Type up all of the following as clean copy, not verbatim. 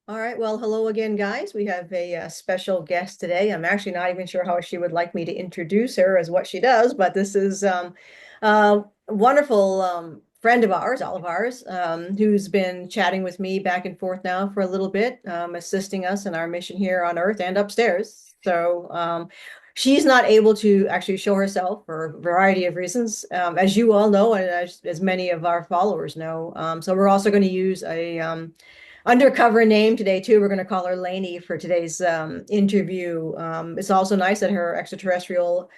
All right. Well, hello again, guys. We have a special guest today. I'm actually not even sure how she would like me to introduce her as what she does, but this is a wonderful friend of ours, all of ours, who's been chatting with me back and forth now for a little bit, assisting us in our mission here on Earth and upstairs. So she's not able to actually show herself for a variety of reasons, as you all know, and as many of our followers know. So we're also going to use a undercover name today too. We're going to call her Laney for today's interview. It's also nice that her extraterrestrial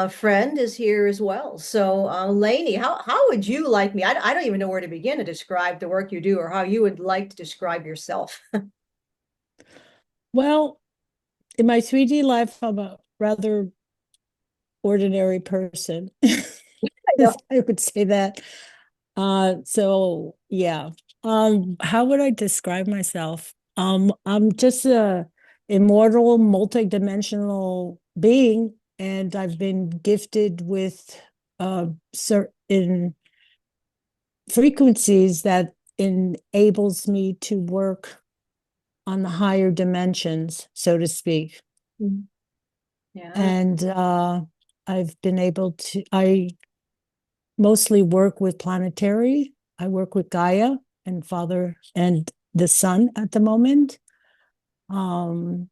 friend is here as well. So Laney, how would you like me? I don't even know where to begin to describe the work you do or how you would like to describe yourself. Well, in my 3D life, I'm a rather ordinary person. I know. I would say that. So yeah. How would I describe myself? I'm just a immortal, multidimensional being, and I've been gifted with certain frequencies that enables me to work on the higher dimensions, so to speak. Yeah. And I've been able to, I mostly work with planetary. I work with Gaia and Father and the Sun at the moment. Um,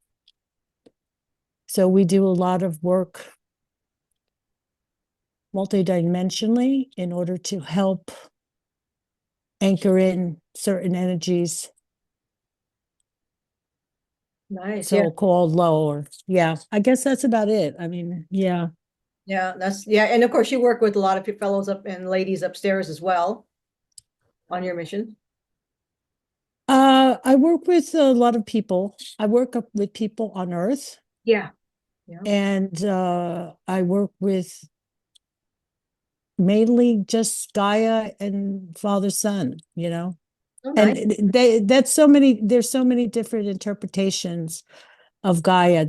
so we do a lot of work multidimensionally in order to help anchor in certain energies, Nice. Yeah. so-called lower. Yeah, I guess that's about it. I mean, yeah. Yeah. Yeah. And of course, you work with a lot of fellows up and ladies upstairs as well on your mission. I work with a lot of people. I work up with people on Earth, Yeah. Yeah. and I work with mainly just Gaia and Father Son, Oh, nice. and there's so many different interpretations of Gaia.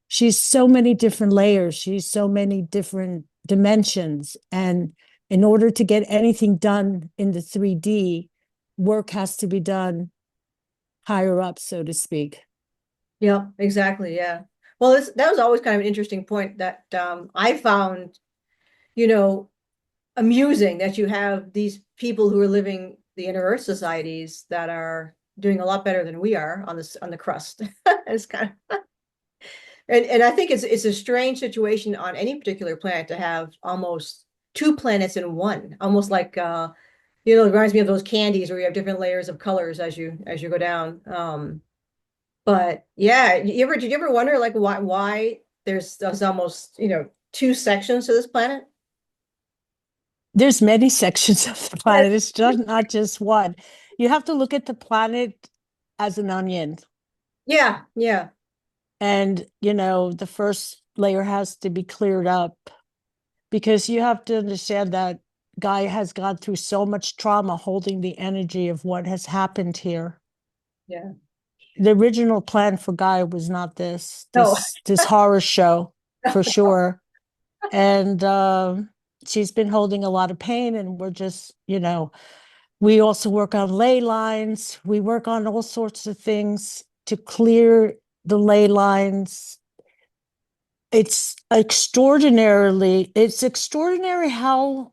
She's so many different layers, she's so many different dimensions, and in order to get anything done in the 3D, work has to be done higher up, so to speak. Yeah, exactly. Yeah. Well, that was always kind of an interesting point that I found, you know, amusing that you have these people who are living the inner Earth societies that are doing a lot better than we are on this on the crust. It's kind of and I think it's a strange situation on any particular planet to have almost two planets in one, almost like it reminds me of those candies where you have different layers of colors as you go down. But yeah, did you ever wonder like why there's almost, two sections to this planet? There's many sections of the planet. It's just not just one. You have to look at the planet as an onion. Yeah, yeah. And, the first layer has to be cleared up because you have to understand that Guy has gone through so much trauma holding the energy of what has happened here. Yeah. The original plan for Guy was not this, No. this horror show for sure. And she's been holding a lot of pain, and we're just, we also work on ley lines. We work on all sorts of things to clear the ley lines. It's extraordinary how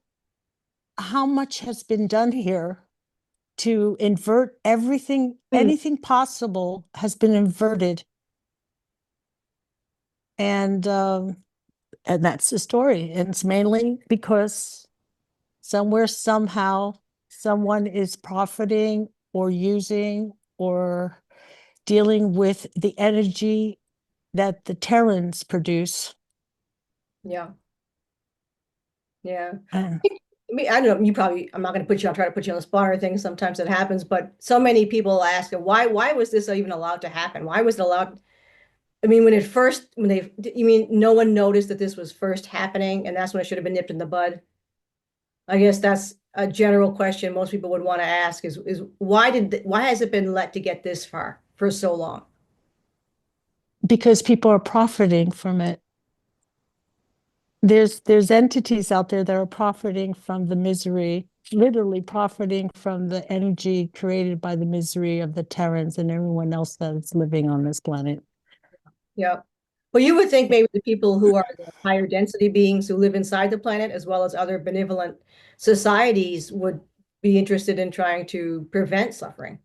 much has been done here to invert everything, Mm. anything possible has been inverted. And that's the story. And it's mainly because somewhere, somehow, someone is profiting or using or dealing with the energy that the Terrans produce. Yeah. Yeah. And I mean, I don't know, I'm not going to try to put you on the spot or things. Sometimes it happens, but so many people ask, why was this even allowed to happen? Why was it allowed? I mean, you mean no one noticed that this was first happening and that's when it should have been nipped in the bud? I guess that's a general question most people would want to ask is why has it been let to get this far for so long? because people are profiting from it. There's entities out there that are profiting from the misery. literally profiting from the energy created by the misery of the Terrans and everyone else that's living on this planet. Yeah. Well, you would think maybe the people who are the higher density beings who live inside the planet, as well as other benevolent societies, would be interested in trying to prevent suffering.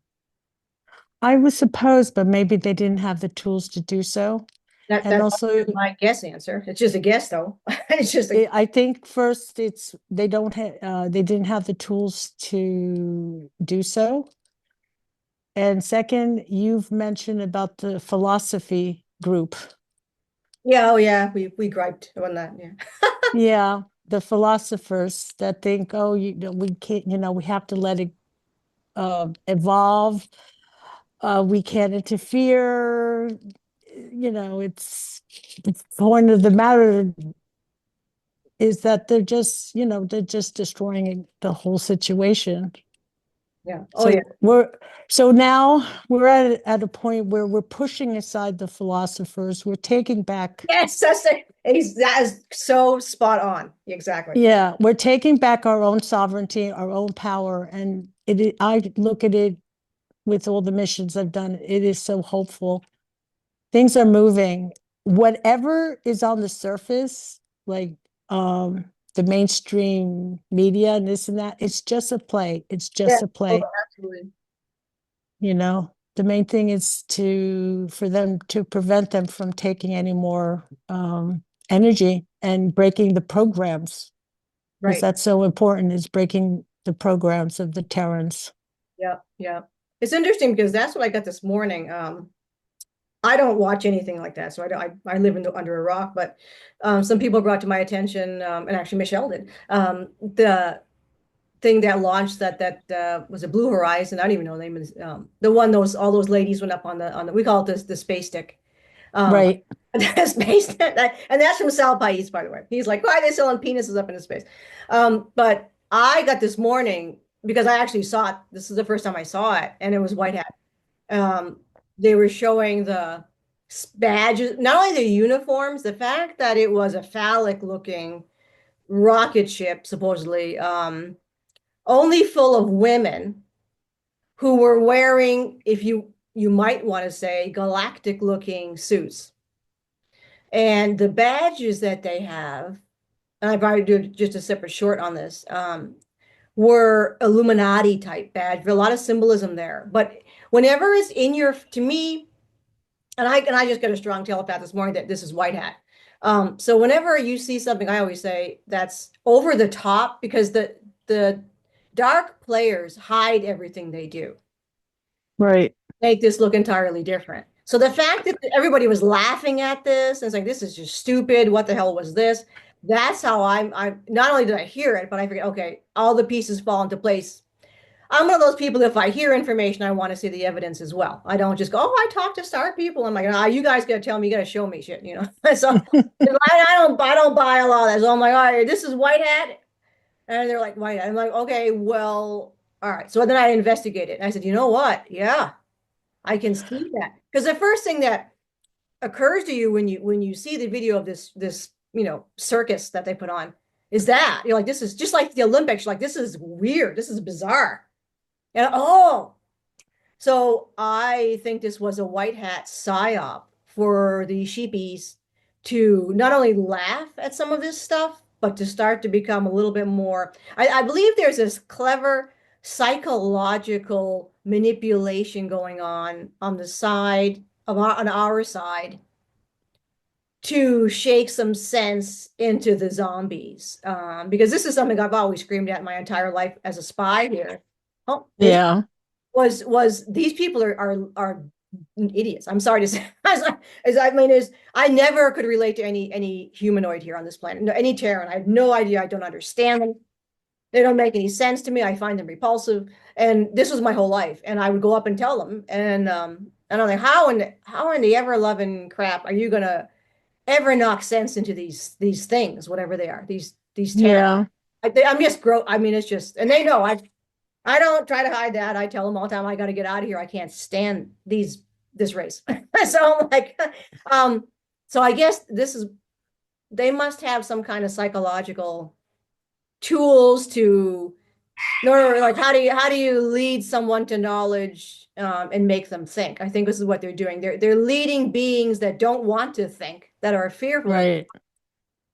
I would suppose, but maybe they didn't have the tools to do so. And That's also, my guess answer. It's just a guess, though. It's just a I think first it's they didn't have the tools to do so. And second, you've mentioned about the philosophy group. yeah. Oh, yeah. We griped on that. Yeah. Yeah, the philosophers that think, oh, we can't, we have to let it evolve. We can't interfere. It's the point of the matter is that they're just destroying the whole situation. Yeah. Oh, yeah. So now we're at a point where we're pushing aside the philosophers. We're taking back, Yes, that is so spot on. Exactly. yeah, we're taking back our own sovereignty, our own power, and I look at it with all the missions I've done. It is so hopeful. Things are moving. Whatever is on the surface, like the mainstream media and this and that, it's just a play. It's Yeah. just a Oh, play. absolutely. The main thing is for them to prevent them from taking any more energy and breaking the programs, because Right. that's so important, is breaking the programs of the Terrans. Yeah. Yeah. It's interesting because that's what I got this morning. I don't watch anything like that, so I live under a rock. But some people brought to my attention, and actually Michelle did, the thing that launched that was a Blue Horizon. I don't even know the name of the one those all those ladies went up on the we call it this the space stick. Um, Right, space and that's from Sal Pais, by the way. He's like, why are they selling penises up into space? But I got this morning because I actually saw it. This is the first time I saw it, and it was White Hat. Um, they were showing the badges, not only the uniforms, the fact that it was a phallic looking rocket ship, supposedly, only full of women who were wearing, if you might want to say, galactic looking suits. And the badges that they have, and I probably do just a separate short on this, were Illuminati type badge. A lot of symbolism there. But whenever it's in your, to me, and I just got a strong telepath this morning that this is White Hat. So whenever you see something, I always say that's over the top because the dark players hide everything they do, right. make this look entirely different. So the fact that everybody was laughing at this and it's like this is just stupid. What the hell was this? That's how I'm not only did I hear it, but I figured, okay, all the pieces fall into place. I'm one of those people, if I hear information, I want to see the evidence as well. I don't just go, oh, I talked to star people. I'm like, ah, you guys got to tell me, you got to show me shit, you know? So I don't buy a lot of that. So I'm like, all right, this is White Hat. And they're like, White Hat. I'm like, okay, well, all right. So then I investigated. And I said, you know what? Yeah, I can see that. Because the first thing that occurs to you when you see the video of this circus that they put on is that you're like, this is just like the Olympics. You're like, this is weird. This is bizarre. And so I think this was a White Hat psyop for the sheepies to not only laugh at some of this stuff, but to start to become a little bit more. I believe there's this clever psychological manipulation going on the side of on our side to shake some sense into the zombies. Because this is something I've always screamed at my entire life as a spy here. Oh, Yeah, was these people are idiots. I'm sorry to say. I never could relate to any humanoid here on this planet. No, any Terran. I have no idea. I don't understand them. They don't make any sense to me. I find them repulsive. And this was my whole life. And I would go up and tell them. And I'm like, how in the ever loving crap are you gonna ever knock sense into these things, whatever they are, these Terran? yeah, I'm just I mean, it's just, and they know I don't try to hide that. I tell them all the time, I got to get out of here. I can't stand this race. So I'm like, so I guess they must have some kind of psychological tools to No, like how do you lead someone to knowledge and make them think? I think this is what they're doing. They're leading beings that don't want to think, that are fearful. Right.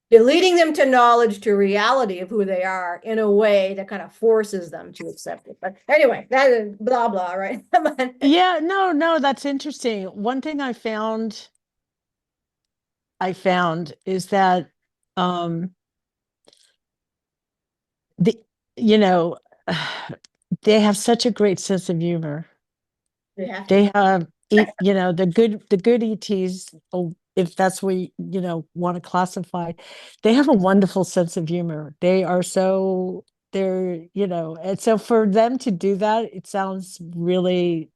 They're leading them to knowledge, to reality of who they are in a way that kind of forces them to accept it. But anyway, that is blah blah, right? Yeah, no, no, that's interesting. One thing I found is that um the you know they have such a great sense of humor. They have to. They have the good ETs, if that's what want to classify. They have a wonderful sense of humor. And so for them to do that, it sounds really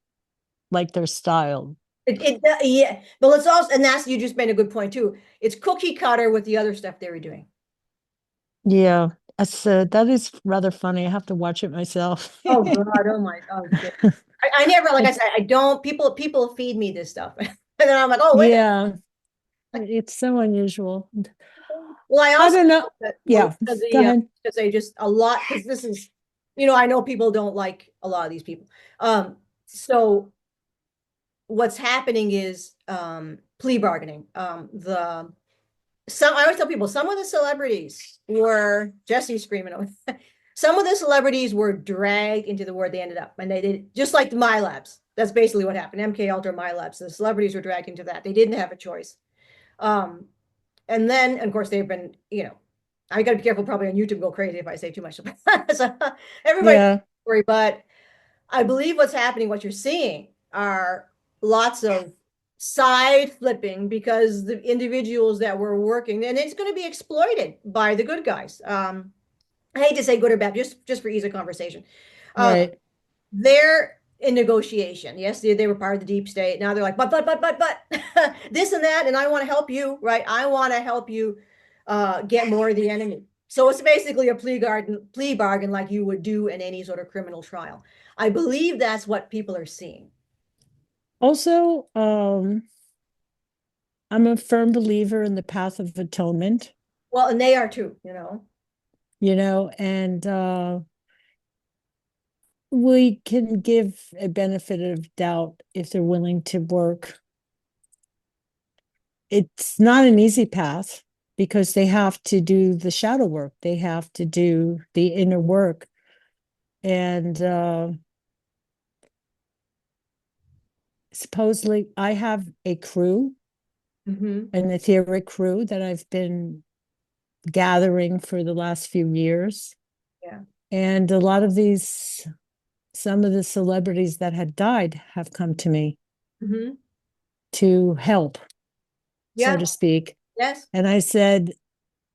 like their style. Yeah, but let's also, and that's, you just made a good point too. It's cookie cutter with the other stuff they were doing. Yeah, that is rather funny. I have to watch it myself. Oh God, oh my, oh shit. I never, like I said, I don't, people feed me this stuff. And then I'm like, oh, wait a Yeah, it's so unusual. minute. Well, I I also don't know. know that, well, Yeah, go ahead. because they just a lot, because this is, I know people don't like a lot of these people. So what's happening is plea bargaining. I always tell people some of the celebrities were Jesse screaming. Some of the celebrities were dragged into the word they ended up, and they did just like the My Labs. That's basically what happened. MK Ultra, My Labs. The celebrities were dragged into that. They didn't have a choice. Um, and then, of course, they've been, I got to be careful. Probably on YouTube, go crazy if I say too much. So everybody, Yeah, worry, but I believe what's happening, what you're seeing, are lots of side flipping because the individuals that were working, and it's going to be exploited by the good guys. I hate to say good or bad, just for ease of conversation. Um, right. they're in negotiation. Yes, they were part of the deep state. Now they're like, but this and that, and I want to help you, right? I want to help you get more of the enemy. So it's basically a plea bargain like you would do in any sort of criminal trial. I believe that's what people are seeing. Also, I'm a firm believer in the path of atonement, Well, and they are too, and we can give a benefit of doubt if they're willing to work. It's not an easy path because they have to do the shadow work, they have to do the inner work. And supposedly, I have a crew, Mm-hmm. an etheric crew that I've been gathering for the last few years. Yeah. And some of the celebrities that had died have come to me Mm-hmm. to help, so Yeah. to speak. Yes. And I said,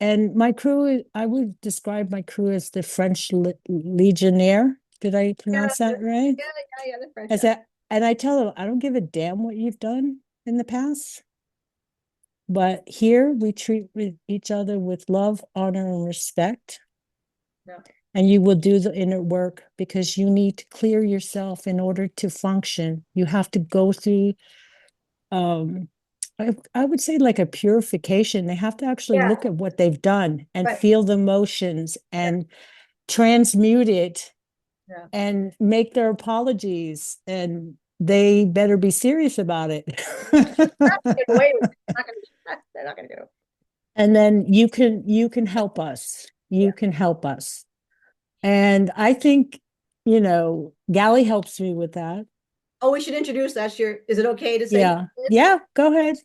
and my crew, I would describe my crew as the French Legionnaire. Did I Yeah. pronounce that right? Yeah. The French. As that, and I tell them, I don't give a damn what you've done in the past, but here we treat each other with love, honor, and respect. Yeah. And you will do the inner work because you need to clear yourself in order to function. You have to go through, um, I would say, like a purification. They have to actually Yeah. look at what they've done and Right. feel the emotions Yeah. and transmute it Yeah. and make their apologies. And they better be serious about it. Get away with it. They're not gonna get away. And then you can help us. Yeah. You can help us. And I think, Gally helps me with that. Oh, we should introduce that. Is it okay to say Yeah. Yeah, go ahead.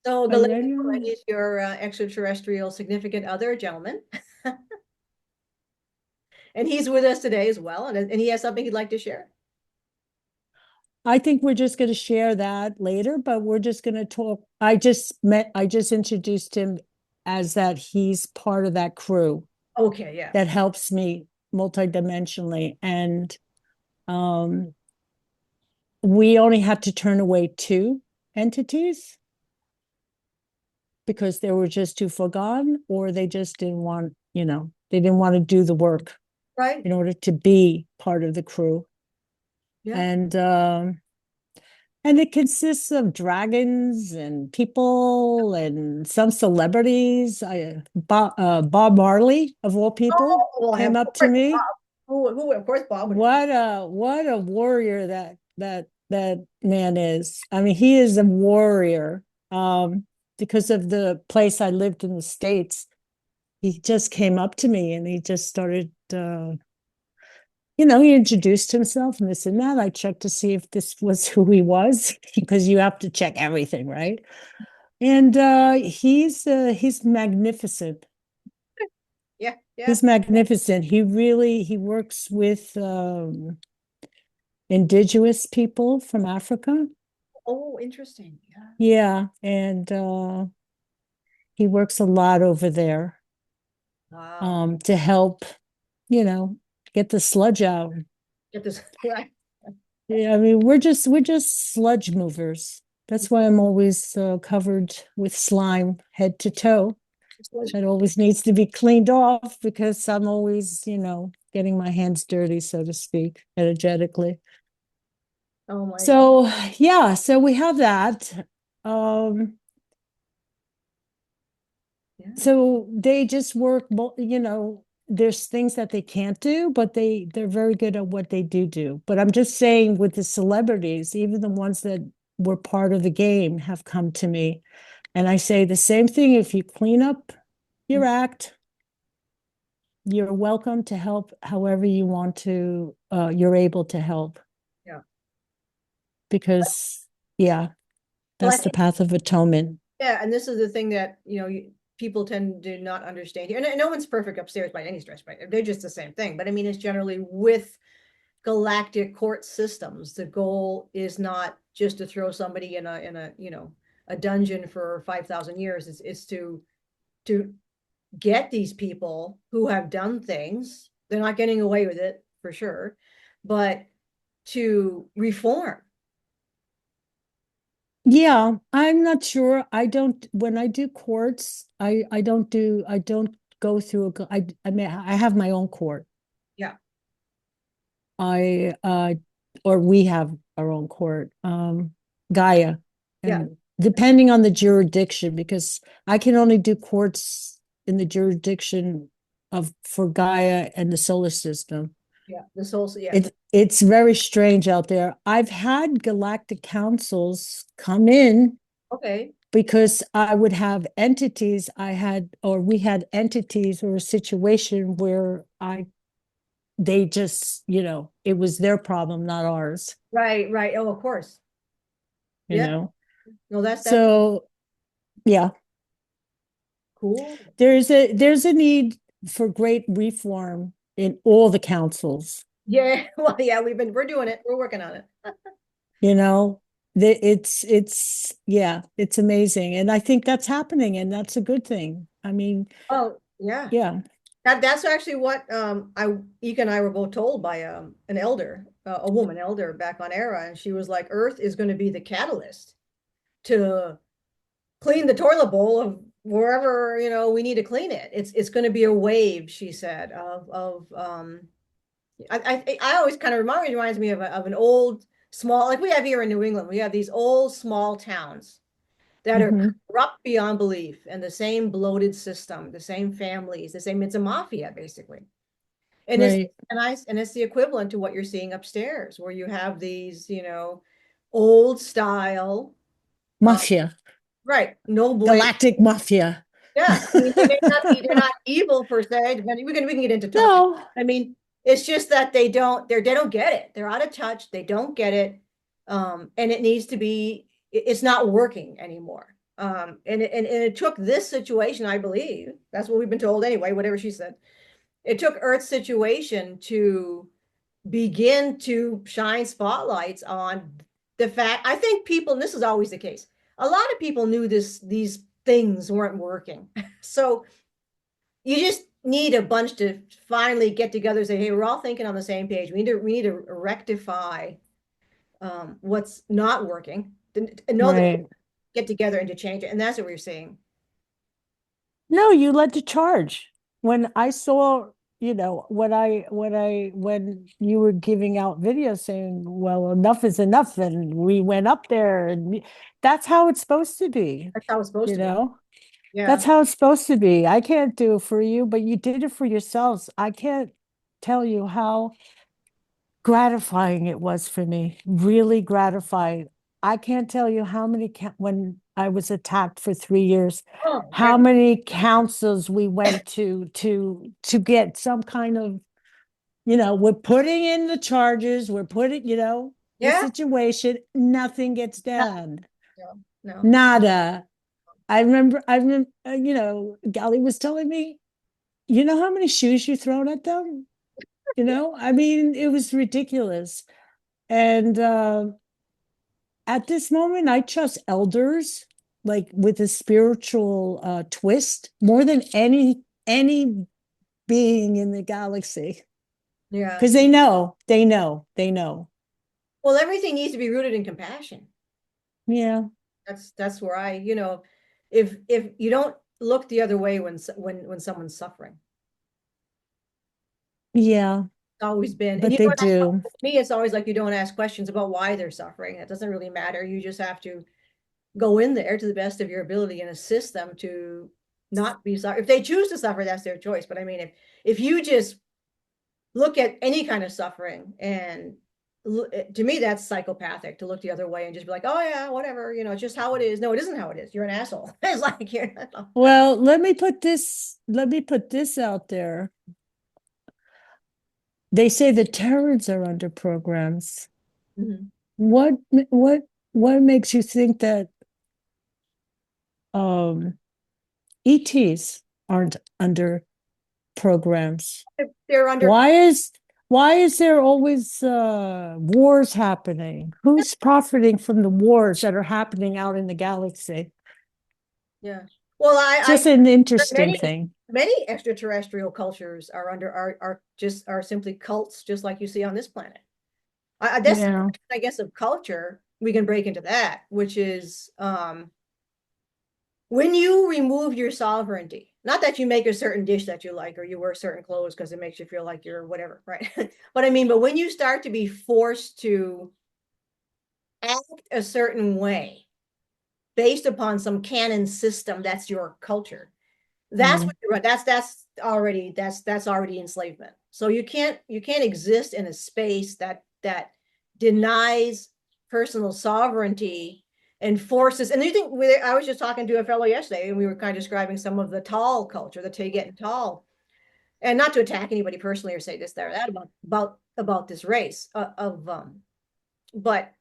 so? Are you Galathiel ready? is your extraterrestrial significant other, gentleman, and he's with us today as well, and he has something he'd like to share. I think we're just going to share that later, but we're just going to talk. I just introduced him as that he's part of that crew Okay, yeah. that helps me multidimensionally. And um, we only had to turn away two entities because they were just too forgotten, or they just didn't want, they didn't want to do the work Right. in order to be part of the crew. Yeah. And it consists of dragons and people and some celebrities. Bob Marley, of all people, Oh, well, I have came up to me. Who, of course, Bob would. What a warrior that man is. I mean, he is a warrior. Because of the place I lived in the States, he just came up to me and he just started he introduced himself and this and that. I checked to see if this was who he was, because you have to check everything, right? And he's magnificent. Yeah, yeah. He's magnificent. He works with indigenous people from Africa. Oh, interesting. Yeah. Yeah, and he works a lot over there Wow. to help, you know, get the sludge out. Get this right. Yeah, I mean, we're just sludge movers. That's why I'm always covered with slime head to toe. It always needs to be cleaned off because I'm always, getting my hands dirty, so to speak, energetically. Oh my God. So yeah, so we have that. Um, Yeah. so they just work, there's things that they can't do, but they're very good at what they do. But I'm just saying, with the celebrities, even the ones that were part of the game have come to me. And I say the same thing: if you clean up your act, you're welcome to help however you want to, you're able to help. Yeah. Because yeah, Well, I that's the think, path of atonement. yeah, and this is the thing that, people tend to not understand here. And no one's perfect upstairs by any stretch, right? They're just the same thing. But I mean, it's generally with galactic court systems, the goal is not just to throw somebody in a dungeon for 5,000 years. It's to get these people who have done things. They're not getting away with it for sure, but to reform. Yeah, I'm not sure. I don't, when I do courts, I don't go through I mean, I have my own court. Yeah. I or we have our own court, Gaia. Yeah. And depending on the jurisdiction, because I can only do courts in the jurisdiction of for Gaia and the solar system. Yeah. This whole, yeah. It's very strange out there. I've had galactic councils come in Okay. because I would have entities or we had entities or a situation where they just, it was their problem, not ours, Right. Right. Oh, of course. you Yeah. know? No, that's So yeah, cool. there's a need for great reform in all the councils, Yeah. Well, yeah, we're doing it. We're working on it. you know? Yeah, it's amazing. And I think that's happening, and that's a good thing. I mean, Oh, yeah. yeah. That's actually what Eka and I were both told by an elder, a woman elder back on Era, and she was like, Earth is going to be the catalyst to clean the toilet bowl of wherever we need to clean it. It's going to be a wave, she said, of I always kind of reminds me of an old small, like we have here in New England. We have these old small towns that are Hmm. corrupt beyond belief, and the same bloated system, the same families, the same, it's a mafia basically. And it's Right. and it's the equivalent to what you're seeing upstairs, where you have these, old style, uh, Mafia, right, no blade. galactic mafia. Yeah, I mean, they may not be, they're not evil per se, depending, we can get into topics. No, I mean, it's just that they don't get it. They're out of touch. They don't get it. And it needs to be, it's not working anymore. And it took this situation, I believe, that's what we've been told anyway, whatever she said. It took Earth's situation to begin to shine spotlights on the fact. I think people, and this is always the case, a lot of people knew these things weren't working. So you just need a bunch to finally get together and say, hey, we're all thinking on the same page. We need to rectify what's not working, and know that, right. get together and to change it. And that's what we're seeing. No, you led the charge. When I saw, when you were giving out videos saying, well, enough is enough, and we went up there, and that's how it's supposed to be, That's how it's supposed you to be. know? Yeah. That's how it's supposed to be. I can't do it for you, but you did it for yourselves. I can't tell you how gratifying it was for me, really gratifying. I can't tell you how many, when I was attacked for 3 years, Oh, how many councils we went to get some kind of, we're putting in the charges, we're putting, the yeah. situation, nothing gets No, done. no, no. Nada. I remember, Gally was telling me, you know how many shoes you thrown at them? I mean, it was ridiculous. And at this moment, I trust elders, like with a spiritual twist, more than any being in the galaxy, Yeah. because they know. Well, everything needs to be rooted in compassion. Yeah, That's where if you don't look the other way when someone's suffering. yeah, It's always been, and but they that's do. for me, it's always like you don't ask questions about why they're suffering. It doesn't really matter. You just have to go in there to the best of your ability and assist them to not be sorry. If they choose to suffer, that's their choice. But I mean, if you just look at any kind of suffering and to me that's psychopathic to look the other way and just be like, oh yeah, whatever, it's just how it is. No, it isn't how it is. You're an asshole. It's like you're Well, let me put this out there. They say the Terrans are under programs. Mhm. What what what makes you think that um ETs aren't under programs? They're under Why is there always wars happening? Who's profiting from the wars that are happening out in the galaxy? yeah. Well, Just an interesting many thing. many extraterrestrial cultures are under are simply cults, just like you see on this planet. That's Yeah. I guess of culture we can break into that, which is when you remove your sovereignty, not that you make a certain dish that you like or you wear certain clothes because it makes you feel like you're whatever, right? But I mean, but when you start to be forced to act a certain way based upon some canon system that's your culture, that's Mm. what you're that's already enslavement. So you can't exist in a space that denies personal sovereignty and forces. And you think I was just talking to a fellow yesterday, and we were kind of describing some of the tall culture, the getting tall, and not to attack anybody personally or say this, that, or that about this race of but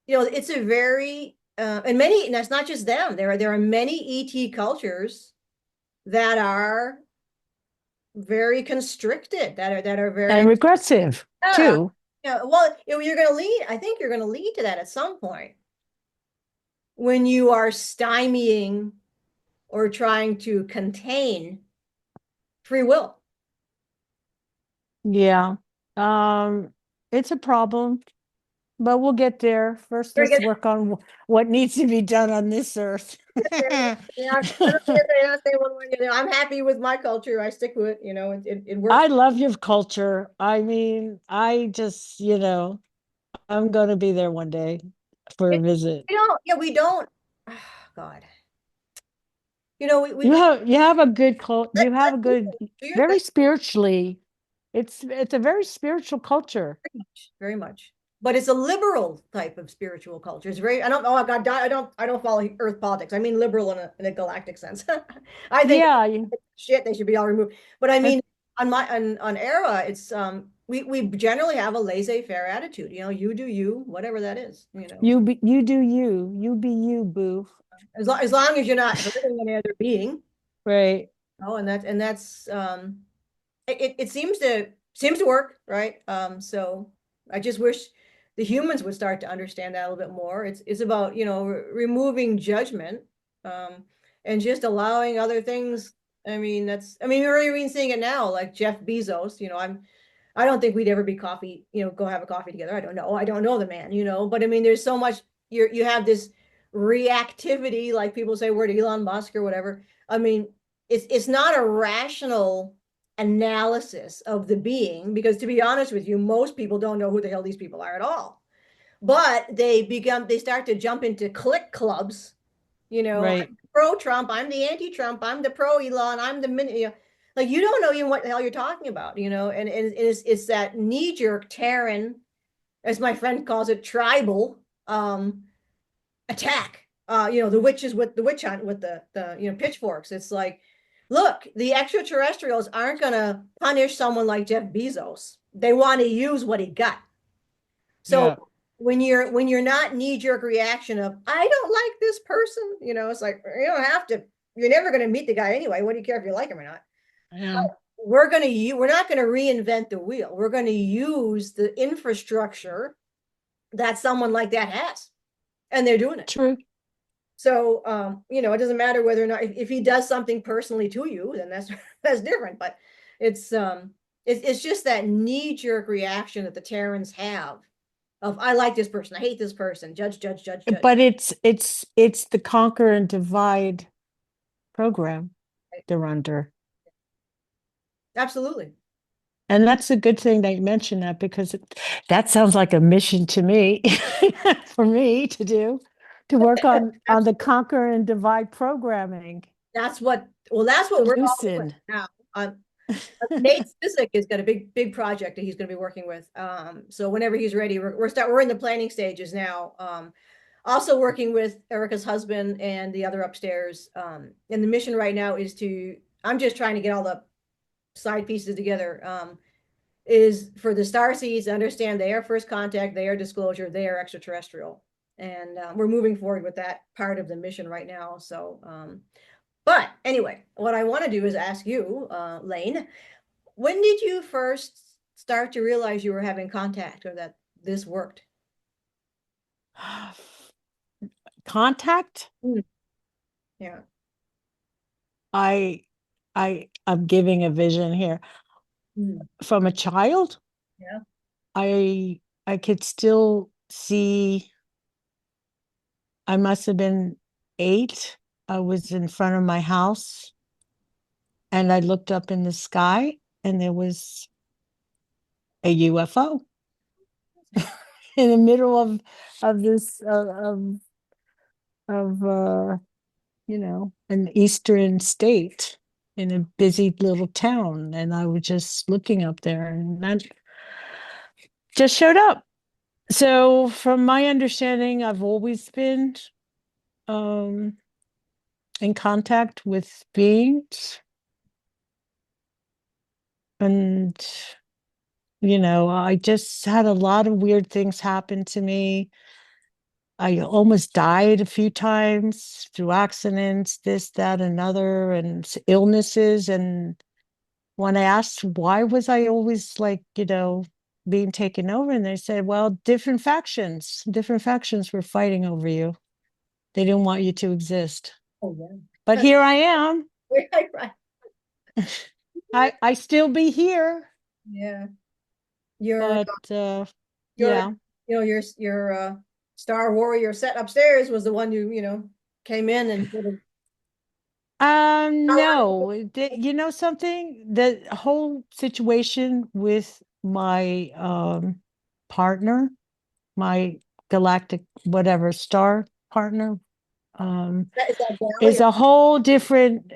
it's a very and that's not just them. There are many ET cultures that are very constricted, that are And very regressive yeah. too. Yeah, well, you're going to lead. I think you're going to lead to that at some point when you are stymieing or trying to contain free will. Yeah. Um, it's a problem, but we'll get there. First, You're let's gonna, work on what needs to be done on this earth. yeah, I say one way, I'm happy with my culture. I stick with it. It works. I love your culture. I mean, I'm going to be there one day for a It, visit. we don't. Yeah, we don't. Oh, God, we You have a good let, you have let a good, people do your thing. very spiritually. It's a very spiritual culture. Very much, very much. But it's a liberal type of spiritual culture. It's very, I don't know, oh God, I don't follow Earth politics. I mean liberal in a galactic sense. I think Yeah, shit, they should be all removed. But I that's mean, on Era, it's we generally have a laissez-faire attitude. You do you, whatever that is. you be you, boo. As long as you're not hurting any other being. Right. Oh, and that's it seems to work, right? So I just wish the humans would start to understand that a little bit more. It's about, removing judgment, um, and just allowing other things. I mean, we're even seeing it now, like Jeff Bezos. I don't think we'd ever be coffee, go have a coffee together. I don't know. I don't know the man, but I mean, there's so much you have this reactivity, like people say, word Elon Musk or whatever. I mean, it's not a rational analysis of the being, because to be honest with you, most people don't know who the hell these people are at all. But they start to jump into click clubs. Right. I'm pro Trump, I'm the anti Trump, I'm the pro Elon, I'm the like you don't know even what the hell you're talking about, and it's that knee-jerk Terran, as my friend calls it, tribal attack. The witches with the witch hunt with the pitchforks. It's like, look, the extraterrestrials aren't gonna punish someone like Jeff Bezos. They want to use what he got. So Yeah. when you're not knee-jerk reaction of I don't like this person, it's like you don't have to. You're never going to meet the guy anyway. What do you care if you like him or not? Yeah. We're not going to reinvent the wheel. We're going to use the infrastructure that someone like that has, and they're doing it. True. So it doesn't matter whether or not if he does something personally to you, then that's that's different. But it's just that knee-jerk reaction that the Terrans have of I like this person, I hate this person, judge, judge, judge, judge. But it's the conquer and divide program they're under. Absolutely. And that's a good thing that you mentioned that, because that sounds like a mission to me, for me to do, to work on the conquer and divide programming. That's what we're all doing Loosen. now. Nate Sisek has got a big project that he's going to be working with. So whenever he's ready, we're in the planning stages now. Also working with Erica's husband and the other upstairs. And the mission right now is I'm just trying to get all the side pieces together. Is for the star seeds to understand they are first contact, they are disclosure, they are extraterrestrial. And we're moving forward with that part of the mission right now. So, but anyway, what I want to do is ask you, Laine, when did you first start to realize you were having contact or that this worked? Contact. Yeah. I I'm giving a vision here. From a child, Yeah. I could still see. I must have been 8. I was in front of my house and I looked up in the sky and there was a UFO in the middle of this of an eastern state in a busy little town, and I was just looking up there and that just showed up. So from my understanding, I've always been um in contact with beings, and I just had a lot of weird things happen to me. I almost died a few times through accidents, this, that, another, and illnesses. And when I asked why was I always like, being taken over, and they said, well, different factions were fighting over you. They didn't want you to exist. Oh, yeah. But here I am. Right, right. I still be here. Yeah. Your But your yeah. your Star Warrior set upstairs was the one who, came in and sort of No, you know something? The whole situation with my partner, my galactic whatever star partner, is that is Valley? a whole different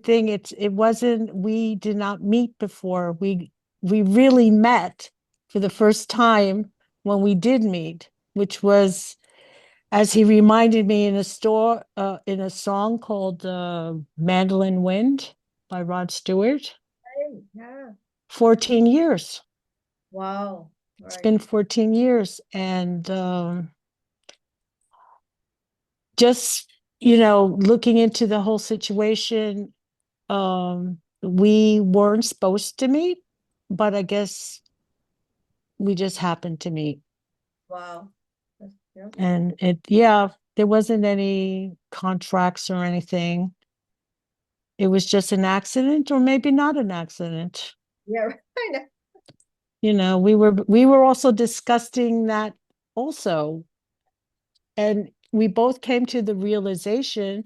thing. It wasn't, we did not meet before. We really met for the first time when we did meet, which was, as he reminded me, in a song called Mandolin Wind by Rod Stewart. Yeah. 14 years. Wow. It's Right. been 14 years. And just, looking into the whole situation, we weren't supposed to meet, but I guess we just happened to meet. Wow. Yeah. And yeah, there wasn't any contracts or anything. It was just an accident, or maybe not an accident. Yeah. I know. We were also discussing that also. And we both came to the realization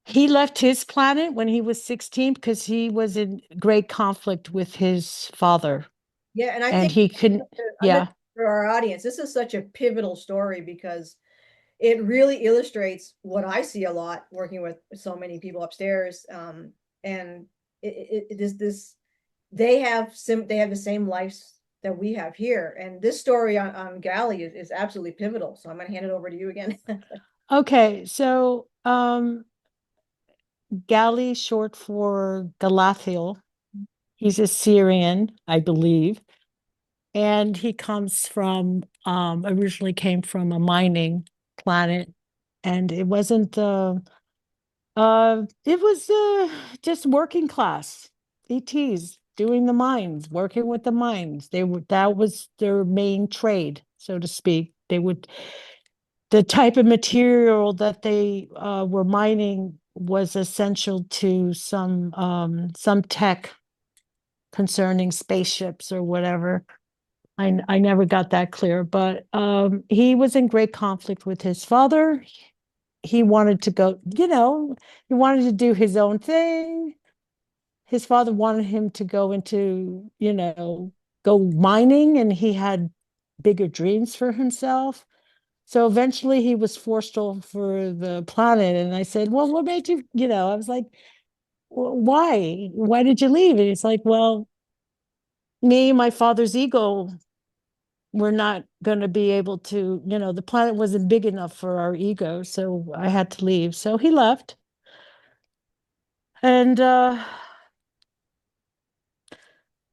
he left his planet when he was 16 because he was in great conflict with his father. Yeah, and I And think he couldn't, I meant yeah. for our audience, this is such a pivotal story because it really illustrates what I see a lot working with so many people upstairs. And it is this, they have the same lives that we have here. And this story on Galley is absolutely pivotal. So I'm going to hand it over to you again. Okay, so Gali, short for Galathiel, he's a Syrian, I believe, and he comes from originally came from a mining planet, and it wasn't it was just working class ETs doing the mines, working with the mines. They were that was their main trade, so to speak. They would the type of material that they were mining was essential to some tech concerning spaceships or whatever. I never got that clear, but he was in great conflict with his father. He wanted to go, he wanted to do his own thing. His father wanted him to go into, go mining, and he had bigger dreams for himself. So eventually he was forced over the planet. And I said, well, what made you, I was like, why? Why did you leave? And he's like, well, me, my father's ego, we're not going to be able to, the planet wasn't big enough for our ego. So I had to leave. So he left. And,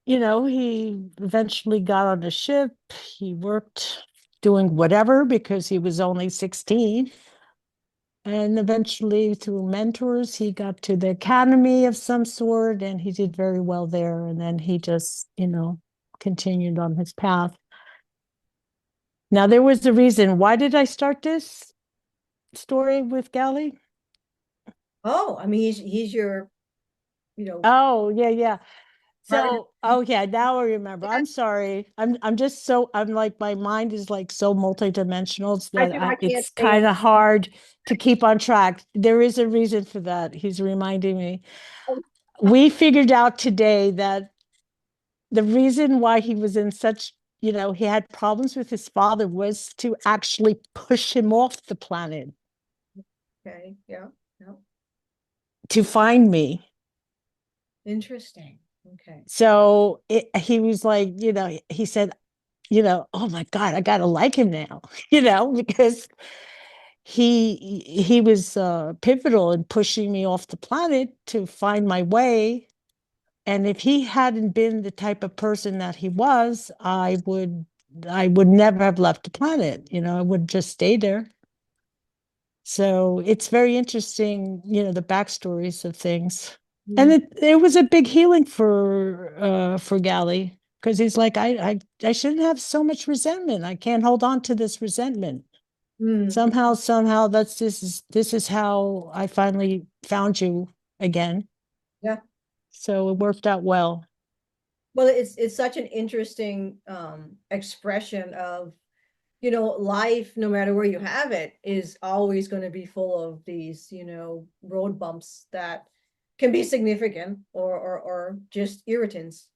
he eventually got on a ship. He worked doing whatever because he was only 16. And eventually, through mentors, he got to the academy of some sort, and he did very well there. And then he just, continued on his path. Now, there was a reason. Why did I start this story with Gally? Oh, I mean, he's your, you know, Oh, yeah, yeah. partner. So, oh yeah, now I remember. I'm sorry. I'm just so I'm like my mind is like so multidimensional that I can't it's stay kind on. of hard to keep on track. There is a reason for that. He's reminding me. We figured out today that the reason why he was in such, he had problems with his father was to actually push him off the planet Okay, yeah, yeah. to find me. Interesting. Okay. So he was like, he said, oh my God, I gotta like him now, because he was pivotal in pushing me off the planet to find my way. And if he hadn't been the type of person that he was, I would never have left the planet. I would just stay there. So it's very interesting, the backstories of things. And Mm, it was a big healing for Gally, because he's like, I shouldn't have so much resentment. I can't hold on to this resentment. mm, Somehow this is how I finally found you again. yeah. So it worked out well. Well, it's such an interesting expression of, life, no matter where you have it, is always going to be full of these, road bumps that can be significant or just irritants.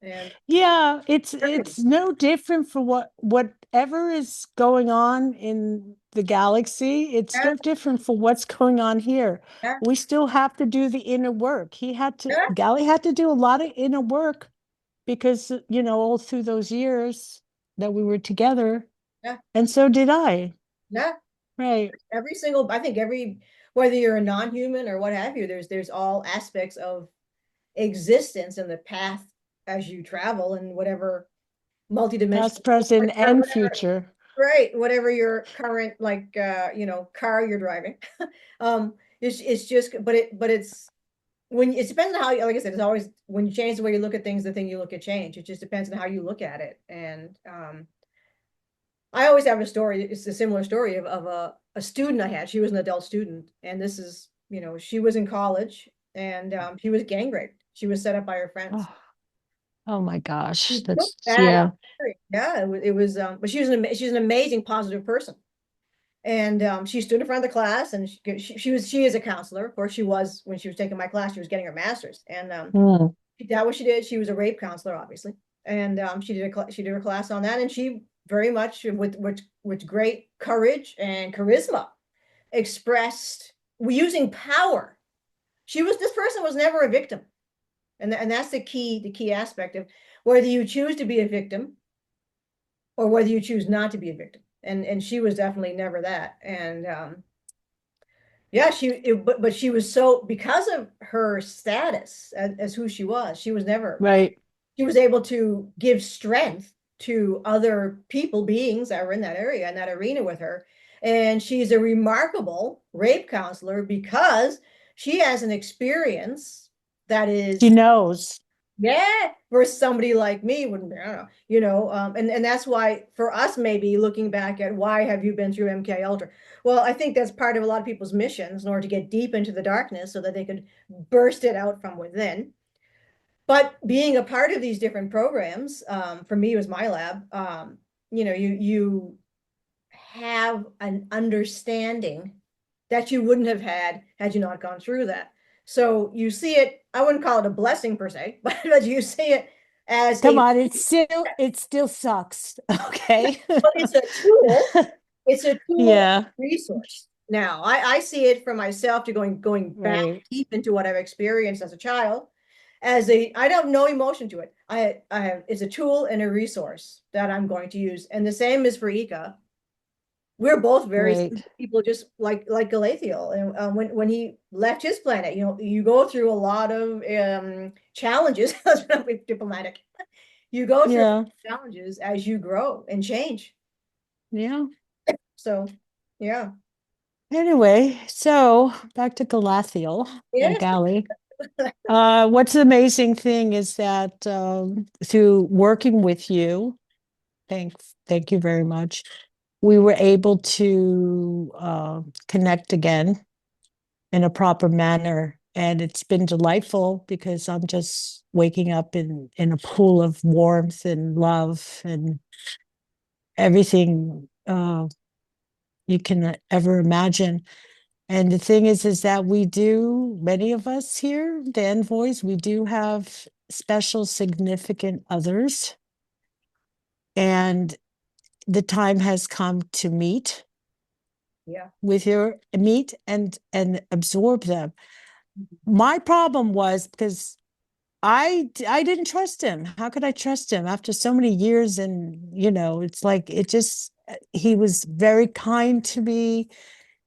And Yeah, it's no different for whatever is going on in the galaxy. It's yeah, no different for what's going on here. yeah, We still have to do the inner work. yeah, Gally had to do a lot of inner work because, all through those years that we were together, yeah, and so did I. yeah. Right. Every single, I think every, whether you're a non-human or what have you, there's all aspects of existence in the path as you travel and whatever multidimensional, Past, present, and whatever, future. right, whatever your current like car you're driving. It's just, but it's when it depends on how, like I said, it's always when you change the way you look at things, the thing you look at change. It just depends on how you look at it. And I always have a story. It's a similar story of a student I had. She was an adult student, and this is, she was in college, and she was gang raped. She was set up by her friends. Oh, oh my gosh. Nope. That's Bad yeah. experience. Yeah, it was, but she's an amazing, positive person. And she stood in front of the class, and she is a counselor. Of course, she was when she was taking my class. She was getting her master's, and Hmm. that what she did. She was a rape counselor, obviously, and she did her class on that, and she very much with great courage and charisma expressed using power. This person was never a victim. And that's the key aspect of whether you choose to be a victim or whether you choose not to be a victim. And she was definitely never that. And yeah, but she was so, because of her status as who she was never, Right. she was able to give strength to other beings that were in that area, in that arena with her. And she's a remarkable rape counselor because she has an experience that She is, knows. yeah, for somebody like me wouldn't be, I don't know, and that's why for us, maybe looking back at why have you been through MK Ultra? Well, I think that's part of a lot of people's missions in order to get deep into the darkness so that they could burst it out from within. But being a part of these different programs, for me, it was my lab. You have an understanding that you wouldn't have had you not gone through that. So you see it, I wouldn't call it a blessing per se, but you see it as Come a, on, it still sucks. Okay. but it's a tool. It's a tool Yeah. resource. Now, I see it for myself to going back Right. deep into what I've experienced as a child. I don't know emotion to it. I have, it's a tool and a resource that I'm going to use. And the same is for Ika. We're both very Right. people, just like Galathiel. And when he left his planet, you go through a lot of challenges. Let's not be diplomatic. You go through Yeah. challenges as you grow and change. Yeah. So, yeah, Anyway, so back to Galathiel or yes, Galley. What's the amazing thing is that through working with you, thank you very much, we were able to connect again in a proper manner. And it's been delightful because I'm just waking up in a pool of warmth and love and everything you can ever imagine. And the thing is that we do, many of us here, the envoys, we do have special, significant others. And the time has come to yeah, meet and absorb them. My problem was because I didn't trust him. How could I trust him after so many years? And it's like he was very kind to me.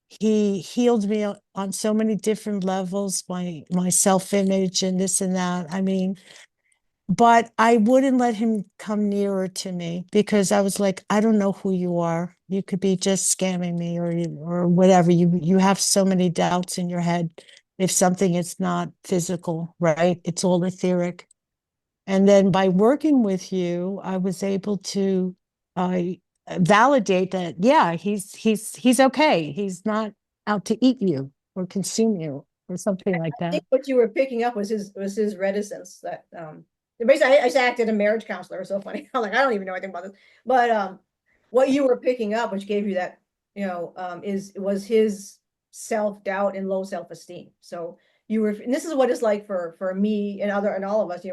He healed me on so many different levels, my self-image and this and that. I mean, but I wouldn't let him come nearer to me because I was like, I don't know who you are. You could be just scamming me or whatever. You have so many doubts in your head. If something is not physical, right? It's all etheric. And then by working with you, I was able to uh, validate that, yeah, he's okay. He's not out to eat you or consume you or something like I think that. what you were picking up was his reticence that basically I just acted a marriage counselor. It was so funny. I'm like, I don't even know anything about this. But what you were picking up, which gave you that, was his self-doubt and low self-esteem. So and this is what it's like for me and all of us,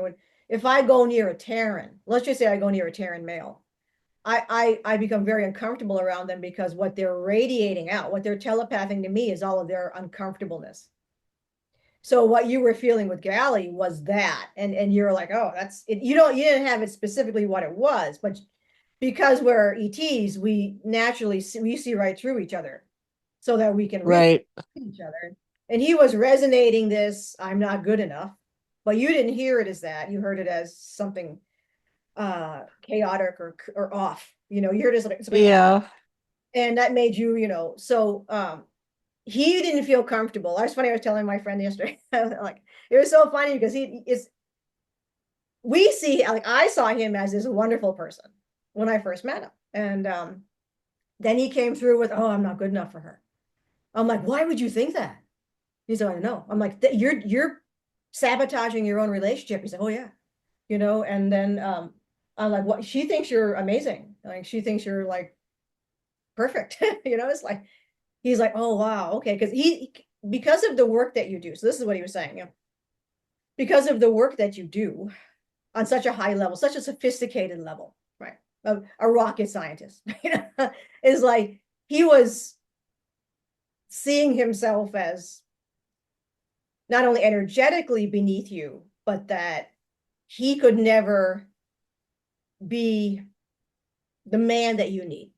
if I go near a Terran, let's just say I go near a Terran male, I become very uncomfortable around them because what they're radiating out, what they're telepathing to me is all of their uncomfortableness. So what you were feeling with Galley was that, and you're like, oh, that's it. You didn't have it specifically what it was, but because we're ETs, we naturally we see right through each other, so that we can read Right. each other. And he was resonating this, I'm not good enough, but you didn't hear it as that. You heard it as something chaotic or off. You heard it as something off, Yeah. and that made you, so he didn't feel comfortable. That's funny. I was telling my friend yesterday, like, it was so funny because we see, like, I saw him as this wonderful person when I first met him. And then he came through with, oh, I'm not good enough for her. I'm like, why would you think that? He's like, I don't know. I'm like, you're sabotaging your own relationship. He's like, oh yeah. And then I'm like, what? She thinks you're amazing. Like, she thinks you're like perfect. It's like, he's like, oh wow, okay. Because of the work that you do. So this is what he was saying, because of the work that you do on such a high level, such a sophisticated level, right? A rocket scientist, is like he was seeing himself as not only energetically beneath you, but that he could never be the man that you need.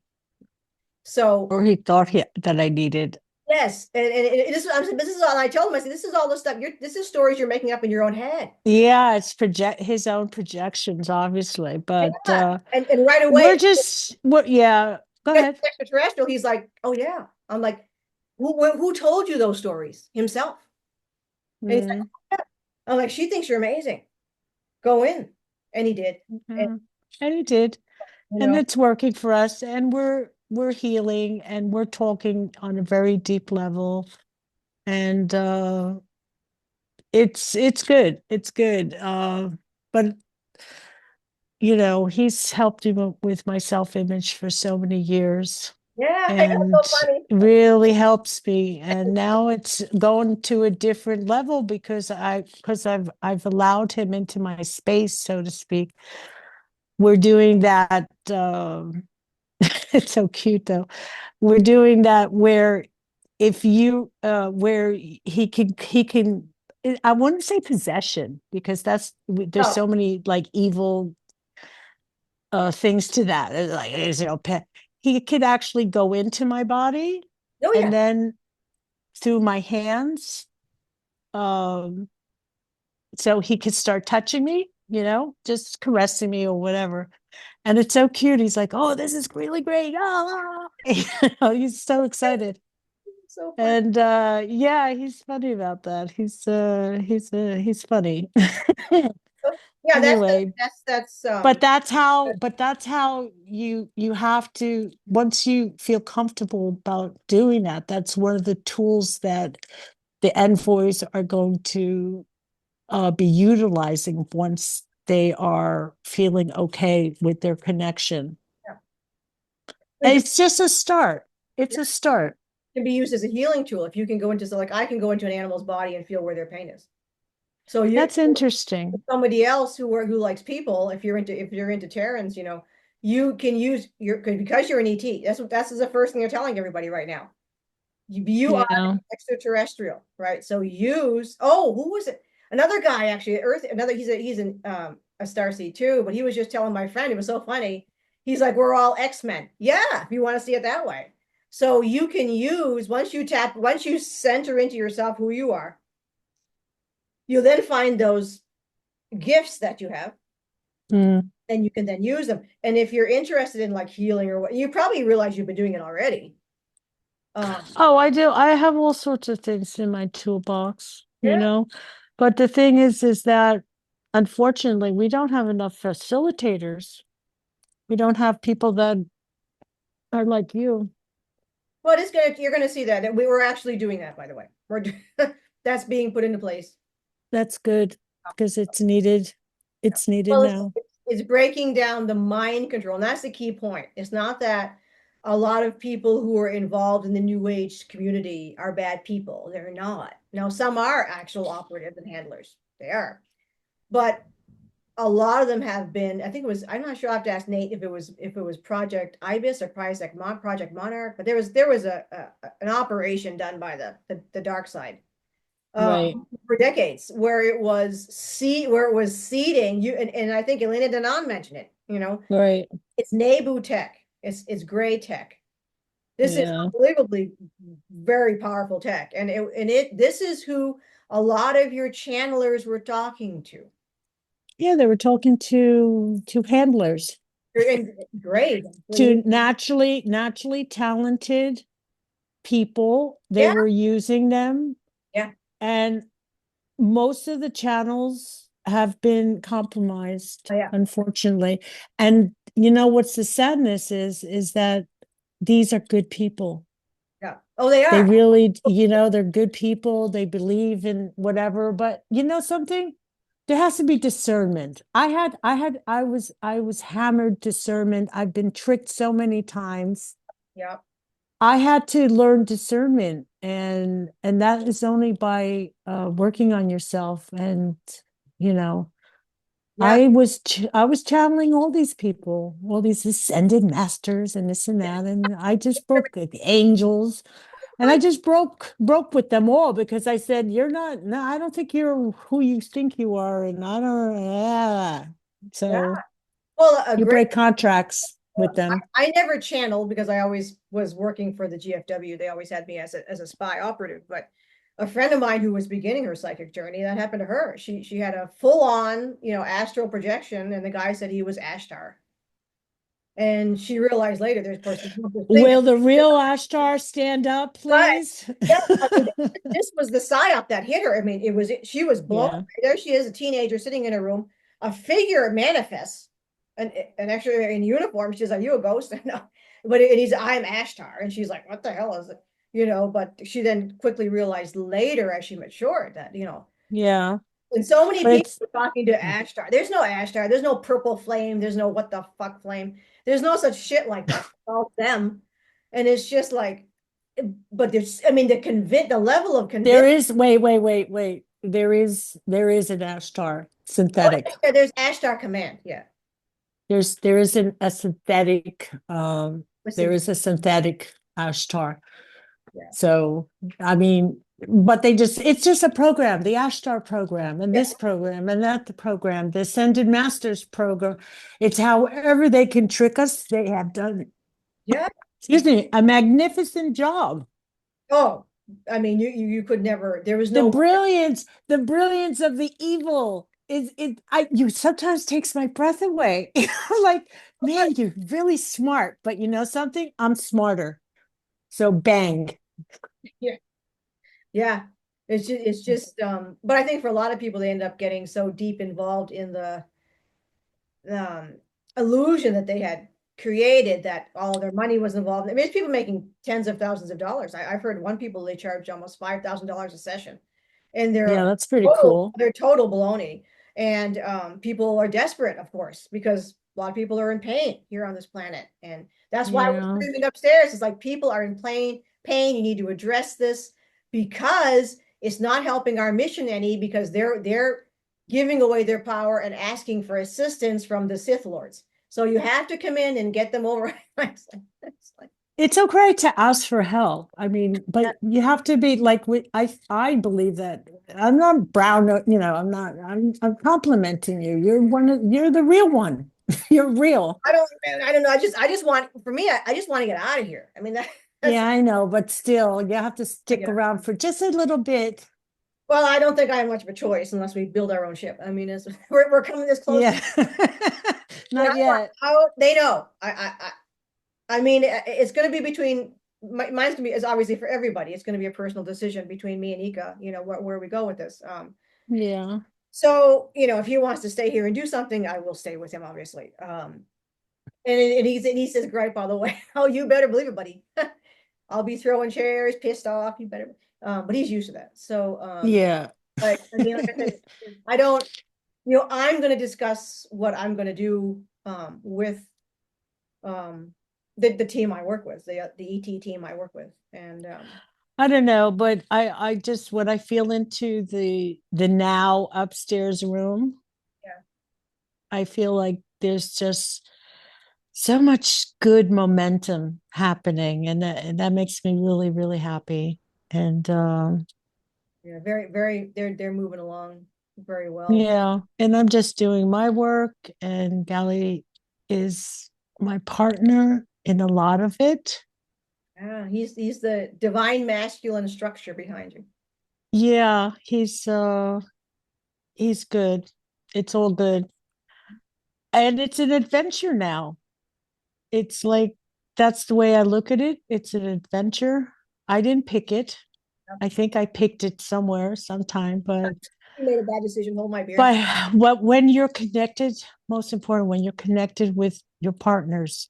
So Or he thought that I needed. yes, and this is all I told him. I said, this is all the stuff this is stories you're making up in your own head. Yeah, it's his own projections, obviously. But Yeah. And right away, we're just what yeah, go just ahead. extraterrestrial, he's like, oh yeah. I'm like, who told you those stories? Himself. And he's like, Mm, oh, yeah. I'm like, she thinks you're amazing. Go in. And he did. And yeah. And he did. you And know, it's working for us, and we're healing, and we're talking on a very deep level. And it's good. It's good. But he's helped me with my self-image for so many years, yeah, I know, so and funny. really helps me. And now it's going to a different level because I've allowed him into my space, so to speak. We're doing that. It's so cute though. We're doing that where if you where he can I wouldn't say possession because there's Oh, so many like evil things to that. Like pet. He could actually go into my body oh and yeah. then through my hands, um, so he could start touching me, just caressing me or whatever. And it's so cute. He's like, "Oh, this is really great!" Oh, he's so excited. So funny. And yeah, he's funny about that. He's funny. Yeah, Anyway, that's but that's how you have to, once you feel comfortable about doing that, that's one of the tools that the envoys are going to be utilizing once they are feeling okay with their connection. yeah. And It it's just a start. It's a start. can be used as a healing tool if you can go into, so like I can go into an animal's body and feel where their pain is. So you That's interesting. somebody else who likes people, if you're into Terrans, you can use because you're an ET. That's the first thing they're telling everybody right now. You are Yeah. extraterrestrial, right? So who was it? Another guy actually, Earth, another he's a starseed too, but he was just telling my friend, it was so funny. He's like, we're all X-Men. Yeah, if you want to see it that way. So you can use once you center into yourself who you are, you'll then find those gifts that you have, Mm. and you can then use them. And if you're interested in like healing or what, you probably realize you've been doing it already. Oh, I do. I have all sorts of things in my toolbox, Yeah. But the thing is that unfortunately, we don't have enough facilitators. We don't have people that are like you. Well, you're gonna see that we were actually doing that, by the way. That's being put into place. That's good because it's needed. It's needed Well, now. it's breaking down the mind control, and that's the key point. It's not that a lot of people who are involved in the New Age community are bad people. They're not. Now, some are actual operatives and handlers. They are, but a lot of them have been. I think it was. I'm not sure. I have to ask Nate if it was Project Ibis or Project Monarch. But there was an operation done by the dark side Right, for decades where it was seeding you, and I think Elena Danan mentioned it. right. It's Nebu tech. It's gray tech. This is Yeah. unbelievably very powerful tech, this is who a lot of your channelers were talking to. Yeah, they were talking to handlers, And great. to naturally talented people. They Yeah, were using them, yeah, and most of the channels have been compromised, oh, yeah, unfortunately. And what's the sadness is that these are good people. yeah. Oh, they They are. really, they're good people. They believe in whatever, but something, there has to be discernment. I was hammered discernment. I've been tricked so many times. Yeah, I had to learn discernment, and that is only by working on yourself. And you know, yeah. I was channeling all these people, all these ascended masters, and this and that, and I just broke the angels. And I just broke with them all because I said, you're not, no, I don't think you're who you think you are. And I don't, Yeah. so Well, a you great. break contracts with them. I never channeled because I always was working for the GFW. They always had me as a spy operative. But a friend of mine who was beginning her psychic journey, that happened to her. She had a full on, astral projection, and the guy said he was Ashtar. And she realized later there's this thing that Will the real Ashtar stand up, right. please? Yeah, I mean, this was the psyop that hit her. I mean, she was blown. Yeah. There she is, a teenager sitting in a room. A figure manifests, an extra in uniform. She's like, "You a ghost?" No, but he's, "I'm Ashtar," and she's like, "What the hell is it?" But she then quickly realized later, as she matured, that Yeah. and so many But people it's, are talking to Ashtar. There's no Ashtar. There's no purple flame. There's no what the fuck flame. There's no such shit like that. It's all them, and it's just like, but there's, I mean, the level of there conviction. is, wait. There is an Ashtar Oh, synthetic. yeah, there's Ashtar Command. Yeah. There is a synthetic, there Listen. is a synthetic Ashtar. Yeah. So, I mean, but it's just a program, the Ashtar program, and Yeah. this program, and that the program, the Ascended Masters program. It's however they can trick us, they have done, Yeah. excuse me, a magnificent job. Oh, I mean, you could never. There was The no way. brilliance, the brilliance of the evil is it. You sometimes takes my breath away. Like, man, you're really smart, but you know something? I'm smarter. So bang. Yeah. Yeah. But I think for a lot of people, they end up getting so deep involved in the um, illusion that they had created that all their money was involved. I mean, there's people making tens of thousands of dollars. I've heard one people they charge almost $5,000 a session, and Yeah, that's pretty total cool. they're total baloney. And people are desperate, of course, because a lot of people are in pain here on this planet, and that's why we're Yeah. screaming upstairs. It's like people are in pain. You need to address this because it's not helping our mission any because they're giving away their power and asking for assistance from the Sith Lords. So you have to come in and get them over. It's like, It's okay to ask for help. I mean, but you have to be like I believe that I'm not brown, I'm complimenting you. You're the real one. You're real. I don't know. I just want, for me, I just want to get out of here. I mean, that's Yeah, I know, but still, you have to stick yeah. around for just a little bit. Well, I don't think I have much of a choice unless we build our own ship. I mean, we're coming this close. Yeah. And Not yet. they know. I mean, it's going to be between mine's going to be, is obviously for everybody. It's going to be a personal decision between me and Ika. Where we go with this. Yeah. So if he wants to stay here and do something, I will stay with him, obviously. And he says, "Great, by the way." Oh, you better believe it, buddy. I'll be throwing chairs, pissed off. You better. But he's used to that. So, Yeah. but I mean, like I said, I don't. I'm going to discuss what I'm going to do with the team I work with, the ET team I work with, and I don't know, but I just when I feel into the now upstairs room, yeah, I feel like there's just so much good momentum happening, and that makes me really, really happy. And yeah, very, very, they're moving along very well. yeah, and I'm just doing my work, and Gally is my partner in a lot of it. Yeah, he's the divine masculine structure behind you. Yeah, he's good. It's all good. And it's an adventure now. It's like that's the way I look at it. It's an adventure. I didn't pick it. I think I picked it somewhere sometime, but You made a bad decision. Hold my beer. but what when you're connected, most important, when you're connected with your partners,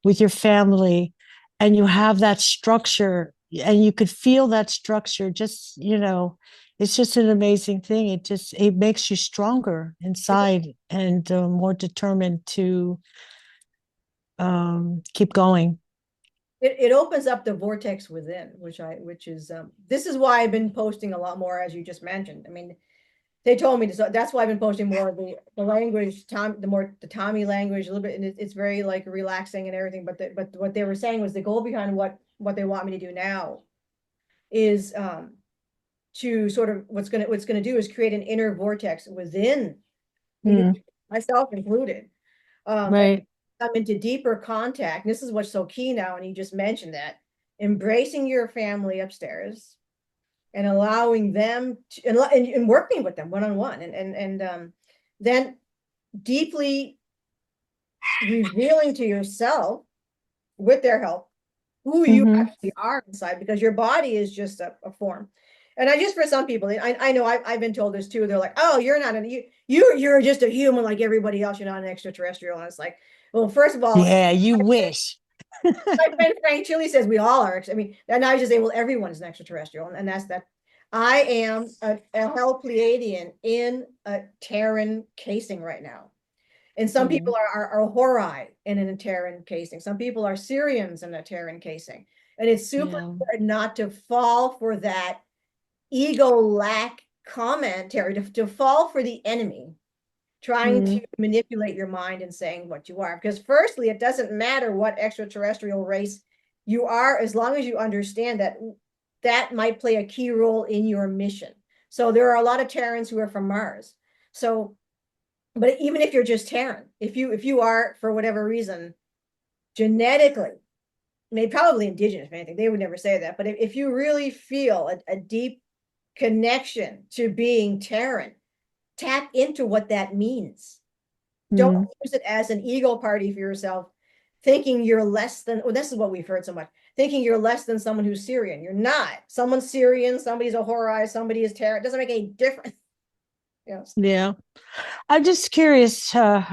with your family, and you have that structure, and you could feel that structure, it's just an amazing thing. It makes you stronger inside and more determined to keep going. It opens up the vortex within, which is this is why I've been posting a lot more, as you just mentioned. I mean, they told me to, so that's why I've been posting more of the language, the Tommy language a little bit, and it's very like relaxing and everything. But what they were saying was the goal behind what they want me to do now is to sort of what's gonna do is create an inner vortex within you, Mm, myself included, and right. come into deeper contact. This is what's so key now, and you just mentioned that embracing your family upstairs and allowing them to, and working with them one on one, and then deeply revealing to yourself with their help who you Mm-hmm. actually are inside, because your body is just a form. And I just, for some people, I know I've been told this too. They're like, "Oh, you're not an you're just a human like everybody else. You're not an extraterrestrial." And it's like, well, first of all, Yeah, you wish. my friend Frank Chili says we all are. I mean, and I just say, well, everyone is an extraterrestrial, and that's that. I am a Hell Pleiadian in a Terran casing right now. And some Mm, people are Horai in an Terran casing. Some people are Syrians in a Terran casing. And it's super yeah. important not to fall for that ego lack commentary, to fall for the enemy trying to Mm, manipulate your mind and saying what you are. Because firstly, it doesn't matter what extraterrestrial race you are, as long as you understand that that might play a key role in your mission. So there are a lot of Terrans who are from Mars. So, but even if you're just Terran, if you are, for whatever reason, genetically, maybe probably indigenous, if anything, they would never say that. But if you really feel a deep connection to being Terran, tap into what that means. Don't mm. use it as an ego party for yourself, thinking you're less than, well, this is what we've heard so much, thinking you're less than someone who's Syrian. You're not. Someone's Syrian, somebody's a Horai, somebody is Terran. It doesn't make any difference. Yes. Yeah. I'm just curious, the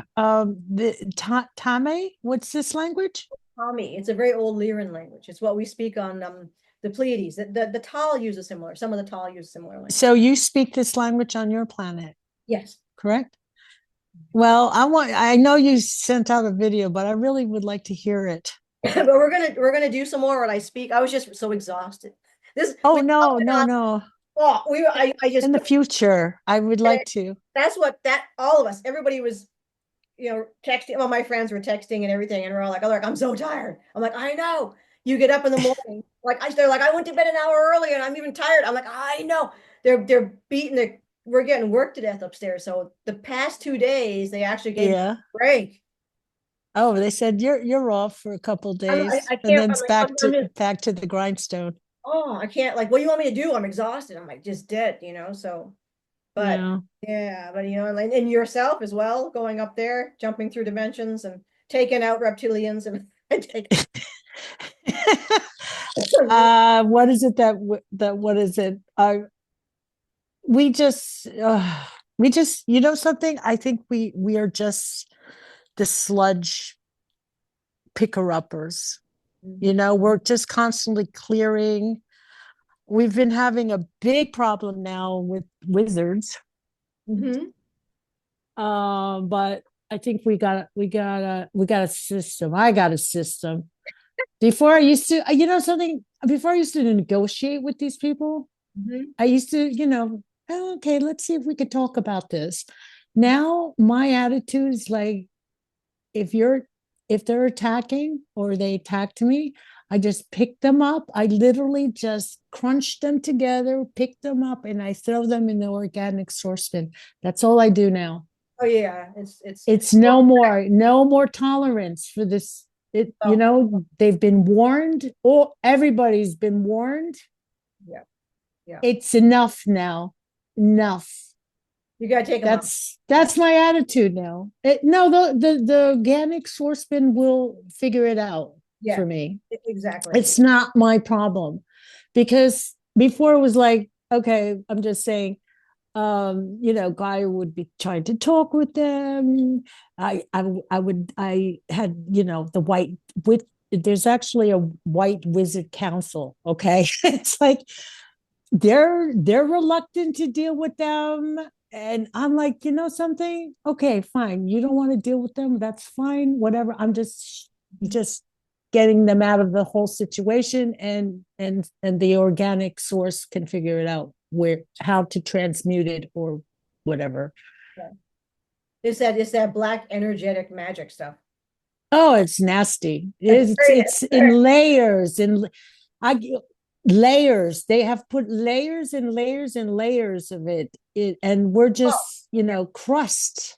Tame, what's this language? Tommy, it's a very old Lyran language. It's what we speak on the Pleiades. The Tal uses similar. Some of the Tal use similar language. So you speak this language on your planet, Yes. correct? Well, I know you sent out a video, but I really would like to hear it. But we're gonna do some more when I speak. I was just so exhausted. This Oh we no, no, no. oh we I just In the future, I would like to. that's what that all of us, everybody was, texting. Well, my friends were texting and everything, and we're all like, "Oh, like I'm so tired." I'm like, "I know." You get up in the morning, they're like, "I went to bed an hour early and I'm even tired." I'm like, "I know." They're beating the We're getting worked to death upstairs. So the past 2 days, they actually gave me Yeah. a break. Oh, they said you're off for a couple days, I and can't. then I'm it's like, I'm just, back to the grindstone. oh, I can't. Like, what do you want me to do? I'm exhausted. I'm like just dead. So, but Yeah. yeah, but and yourself as well, going up there, jumping through dimensions and taking out reptilians and take. What is it that what is it? We just you know something? I think we are just the sludge picker uppers. You Mhm. know, we're just constantly clearing. We've been having a big problem now with wizards. Mhm. But I think we got a system. I got a system. Before I used to, you know something, before I used to negotiate with these people, Mhm. I used to, "Oh, okay, let's see if we could talk about this." Now my attitude is like, if you're if they're attacking or they attacked me, I just pick them up. I literally just crunch them together, pick them up, and I throw them in the organic source bin. That's all I do now. Oh yeah, it's It's well, no more tolerance for this. oh, They've been warned, or everybody's been warned. yeah, yeah. It's enough now. Enough. You gotta take them out. Yeah, That's my attitude now. No, the organic source bin will figure it out yeah, for me. exactly. It's not my problem, because before it was like, okay, I'm just saying, guy would be trying to talk with them. I had, the white with there's actually a white wizard council. Okay. It's like they're reluctant to deal with them. And I'm like, you know something? Okay, fine. You don't want to deal with them. That's fine. Whatever. I'm just getting them out of the whole situation, and the organic source can figure it out, where how to transmute it or whatever. Yeah. It's that black energetic magic stuff. Oh, it's nasty. It's It's very, it's in layers. And I layers. They have put layers and layers and layers of and we're Oh, just, crust.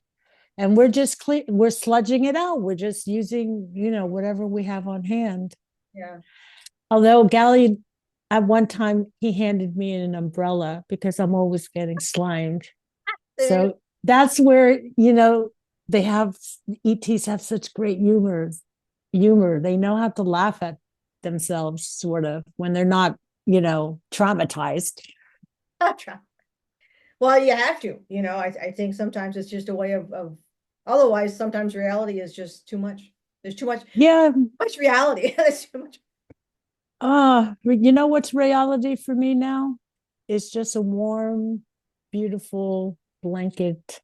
And we're just we're sludging it out. We're just using, whatever we have on hand. yeah. Although Gally, at one time, he handed me an umbrella because I'm always getting slimed. There you go. So that's where, they have, ETs have such great humor. They know how to laugh at themselves, sort of, when they're not, traumatized. Well, you have to, I think sometimes it's just a way otherwise sometimes reality is just too much. There's too Yeah. much reality. There's too much. You know what's reality for me now? It's just a warm, beautiful blanket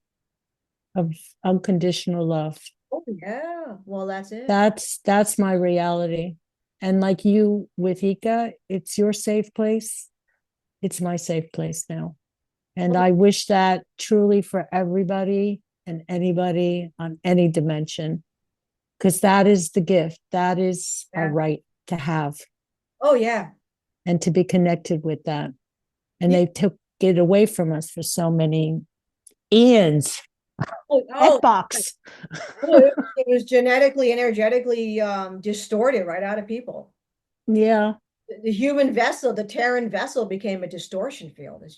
of unconditional love. Oh yeah. Well, that's it. That's my reality. And like you with Ika, it's your safe place. It's my safe place now. And Well, I wish that truly for everybody and anybody on any dimension, because that is the gift. That is our yeah. right to have Oh yeah. and to be connected with that. And Yeah. they took it away from us for so many eons, Oh, epochs. well, it was genetically, energetically distorted right out of people. Yeah, The human vessel, the Terran vessel became a distortion field. It's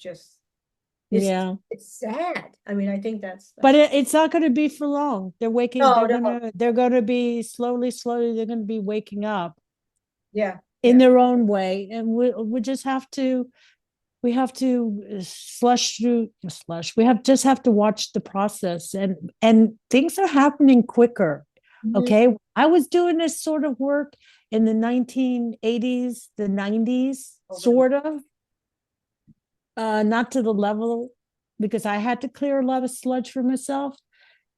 yeah. it's sad. I mean, I think But that's it's not going to be for long. They're waking. no, no. They're gonna be slowly. They're gonna be waking up Yeah, in yeah. their own way, and we just have to. We have to slush. We have to watch the process, and things are happening quicker. Mhm. Okay, I was doing this sort of work in the 1980s, the 90s, Over. sort of. Not to the level because I had to clear a lot of sludge for myself.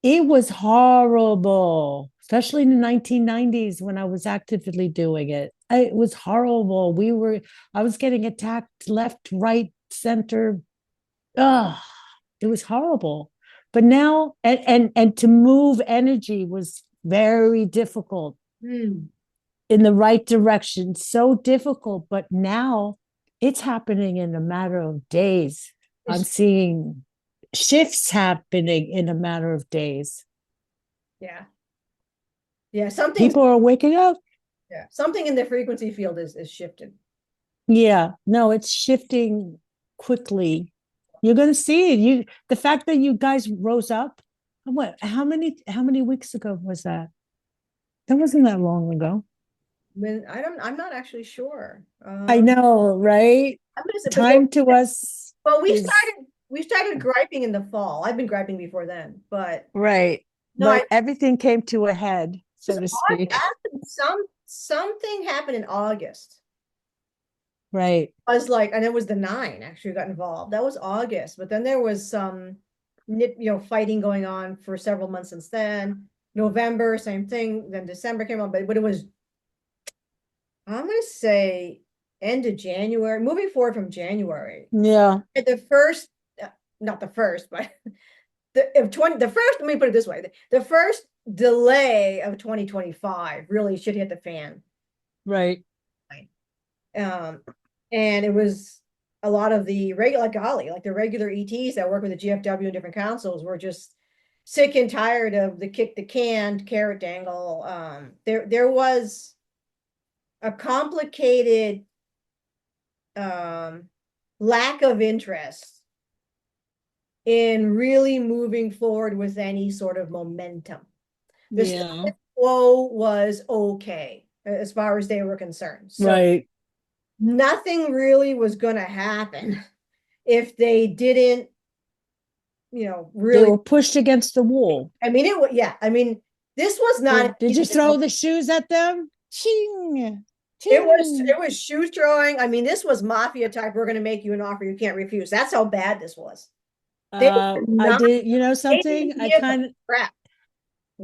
It was horrible, especially in the 1990s when I was actively doing it. It was horrible. I was getting attacked left, right, center. Ugh, it was horrible. But now, and to move energy was very difficult Hmm. in the right direction. So difficult. But now it's happening in a matter of days. I'm It's, seeing shifts happening in a matter of days. yeah, yeah. People are waking up. Something in the frequency field is shifted. Yeah, no, it's shifting quickly. You're going to see it. The fact that you guys rose up. What? How many weeks ago was that? That wasn't that long ago. I'm not actually sure. I know, right? I'm gonna say, Time to us but is we started griping in the fall. I've been griping before then, but right, no, I but everything came to a head, was so to speak. something happened in August. Right. I was like, and it was the nine actually got involved. That was August, but then there was some fighting going on for several months since then. November, same thing. Then December came on, but it was, I'm gonna say, end of January, moving forward from January. Yeah. At the first, not the first, but the first, let me put it this way, the first delay of 2025 really should hit the fan. Right. Um, and it was a lot of the regular, like golly, like the regular ETs that work with the GFW and different councils were just sick and tired of the kick the can carrot dangle. There was a complicated lack of interest in really moving forward with any sort of momentum. The Yeah. status quo was okay as far as they were concerned. So Right. nothing really was going to happen if they didn't, They really. were pushed against the wall. I mean, it was, yeah. I mean, this was not Did you easy. throw the shoes at them? Ching, It ching. was shoe throwing. I mean, this was mafia type. We're going to make you an offer you can't refuse. That's how bad this was. They were I not did, giving something. me a crap.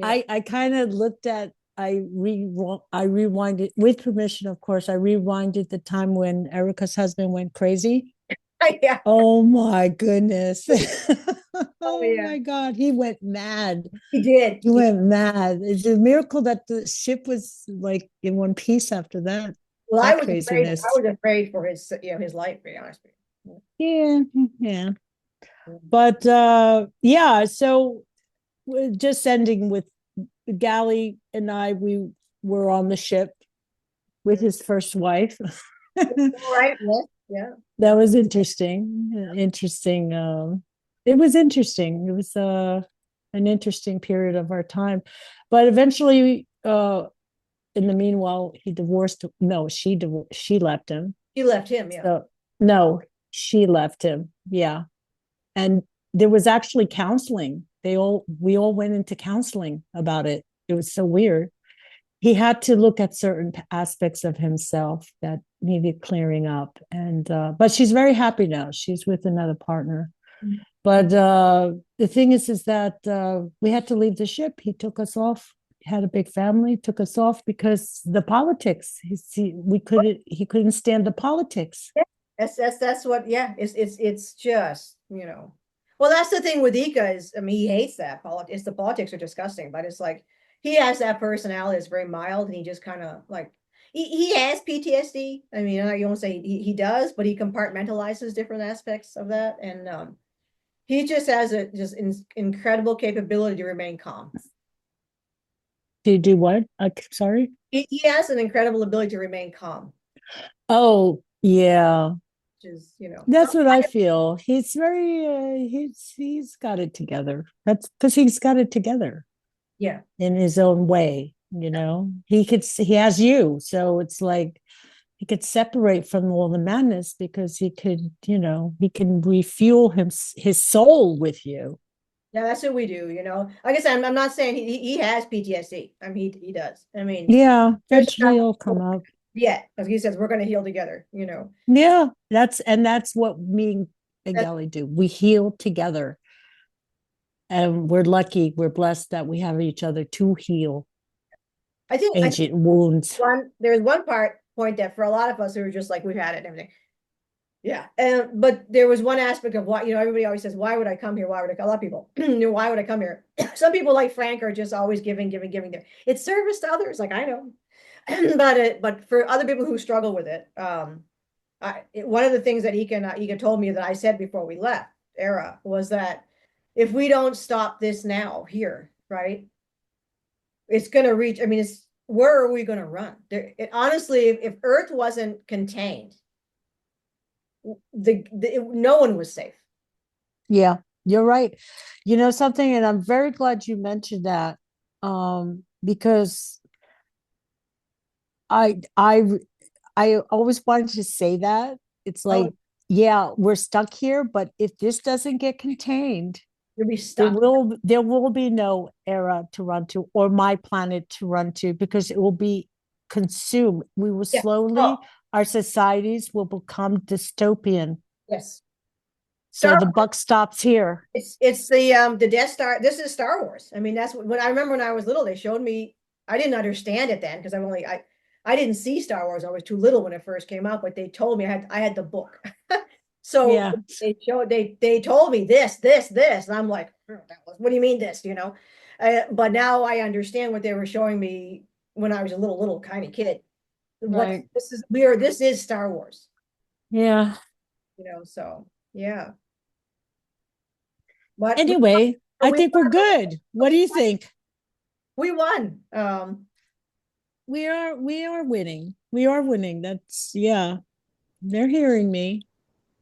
I kind of looked at. I rewinded with permission, of course. I rewinded the time when Erica's husband went crazy. Yeah. Oh my goodness! Oh Oh yeah. my God, he went mad. He did. He went mad. It's a miracle that the ship was like in one piece after that. Well, I that was afraid. I craziness. was afraid for his, his life. To be honest with you. Yeah, yeah. Yeah. But yeah, so we're just ending with Gally and I, we were on the ship with his first wife. All right. Yes. Yeah. That was interesting. Interesting. It was interesting. It was an interesting period of our time. But eventually, in the meanwhile, he divorced. No, she left him. He left him. Yeah. So no, she left him. Yeah. And there was actually counseling. We all went into counseling about it. It was so weird. He had to look at certain aspects of himself that needed clearing up. And but she's very happy now. She's with another partner. But the thing is that we had to leave the ship. He took us off. Had a big family, took us off because the politics. He couldn't stand the politics. Yeah. That's what. Yeah. It's just Well, that's the thing with Ika is I mean he hates that politics. The politics are disgusting, but it's like he has that personality that's very mild, and he just kind of like he has PTSD. I mean, I won't say he does, but he compartmentalizes different aspects of that, and he just has a just incredible capability to remain calm. Do you do what? Sorry. He has an incredible ability to remain calm, Oh, yeah. which is That's what I feel. He's very he's got it together. That's because he's got it together yeah. in his own way, you know. He has you. So it's like he could separate from all the madness because he could, he can refuel his soul with you. Yeah, that's what we do, Like I said, I'm not saying he has PTSD. I mean, he does. I mean, Yeah, there's eventually it'll come up. yet, as he says, we're going to heal together, Yeah, that's what me and That's, Gelly do. We heal together. And we're lucky, we're blessed that we have each other to heal I think ancient wounds. there's one point that for a lot of us who are just like we've had it and everything. Yeah. But there was one aspect of why, everybody always says, why would I come here? Why would I, a lot of people, why would I come here? Some people like Frank are just always giving, giving, giving there. It's service to others. Like I know, but for other people who struggle with it, one of the things that Ika told me that I said before we left Era was that if we don't stop this now here, right, it's going to reach. I mean, where are we going to run? Honestly, if Earth wasn't contained, no one was safe. Yeah, you're right. You know something, and I'm very glad you mentioned that, because I always wanted to say that. It's Oh, like, yeah, we're stuck here, but if this doesn't get contained, you'll be stuck. there will be no era to run to or my planet to run to because it will be consumed. We will Yeah. Oh, slowly, our societies will become dystopian. yes. So Star the buck stops here. It's the Death Star. This is Star Wars. I mean, that's when I remember when I was little, they showed me. I didn't understand it then because I didn't see Star Wars. I was too little when it first came out, but they told me I had the book. So Yeah, they told me this, and I'm like, what do you mean this? But now I understand what they were showing me when I was a little tiny kid. What right. this is Star Wars. Yeah. So yeah. But Anyway, I we think we're good. What do you think? we won. We are winning. We are winning. That's yeah. They're hearing me.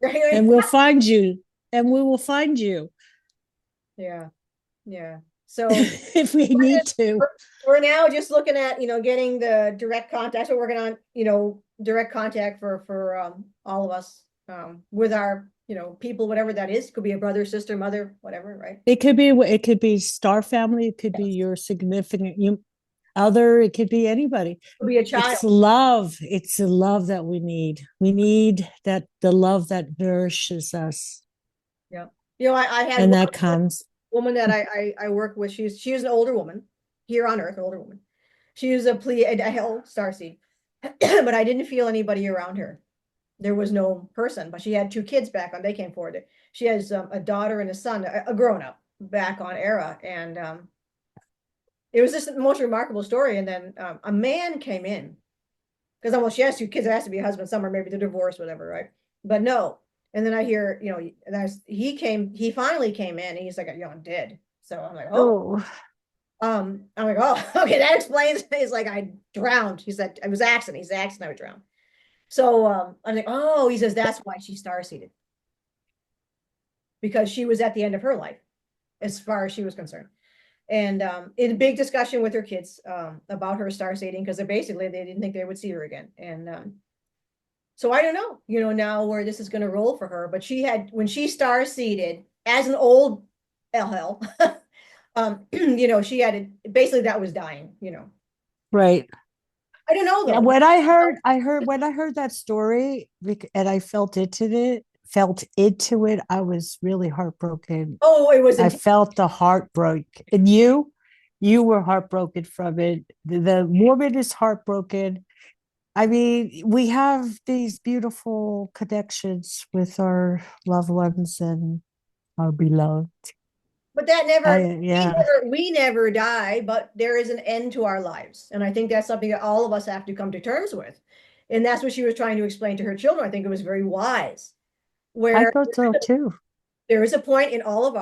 And we'll find you. And we will find you Yeah, yeah. So if we need to. we're now just looking at getting the direct contact. So we're working on direct contact for all of us with our people, whatever that is. Could be a brother, sister, mother, whatever, right? It could be star family, it could be Yes. your significant other, it could be anybody. Could be a child. It's love. It's the love that we need. We need the love that nourishes us. Yeah. I had And one that comes. woman that I work with. She's an older woman here on Earth, older woman. She was a Plea, a hell starseed, but I didn't feel anybody around her. There was no person, but she had two kids back on. They came forward. She has a daughter and a son, a grown up back on Era, and it was just the most remarkable story. And then a man came in Because well, she has two kids. It has to be a husband somewhere, maybe they're divorced, whatever, right? But no. And then I hear, and he finally came in and he's like, I'm dead. So I'm like, oh, Oh, I'm like, oh, okay, that explains. He's like, I drowned. He said, it was accident. He's accident, I would drown. So I'm like, oh, he says, that's why she's star-seeded. Because she was at the end of her life, as far as she was concerned. And in a big discussion with her kids about her star-seeding, because basically they didn't think they would see her again. And so I don't know, now where this is going to roll for her. But when she star-seeded as an old LL, she had basically that was dying. right. I don't know Yeah, though. when I heard that story and I felt into it, I was really heartbroken. Oh, it was I intense. felt the heartbreak. And you were heartbroken from it. The woman is heartbroken. I mean, we have these beautiful connections with our loved ones and our beloved. But that never, we Yeah, never, we never die, but there is an end to our lives. And I think that's something that all of us have to come to terms with. And that's what she was trying to explain to her children. I think it was very wise, I where thought so too. there is a point in all of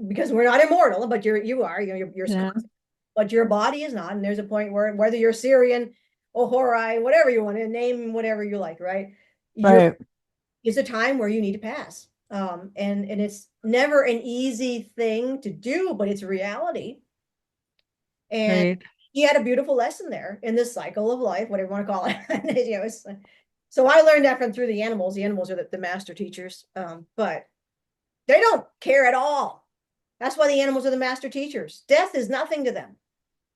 because we're not immortal, but you are, you're Yeah, but your body is not. And there's a point where whether you're Syrian or Horai, whatever you want to name, whatever you like, right? You're right, is a time where you need to pass. And it's never an easy thing to do, but it's reality. And right. he had a beautiful lesson there in this cycle of life, whatever you want to call it. So I learned that from through the animals. The animals are the master teachers, but they don't care at all. That's why the animals are the master teachers. Death is nothing to them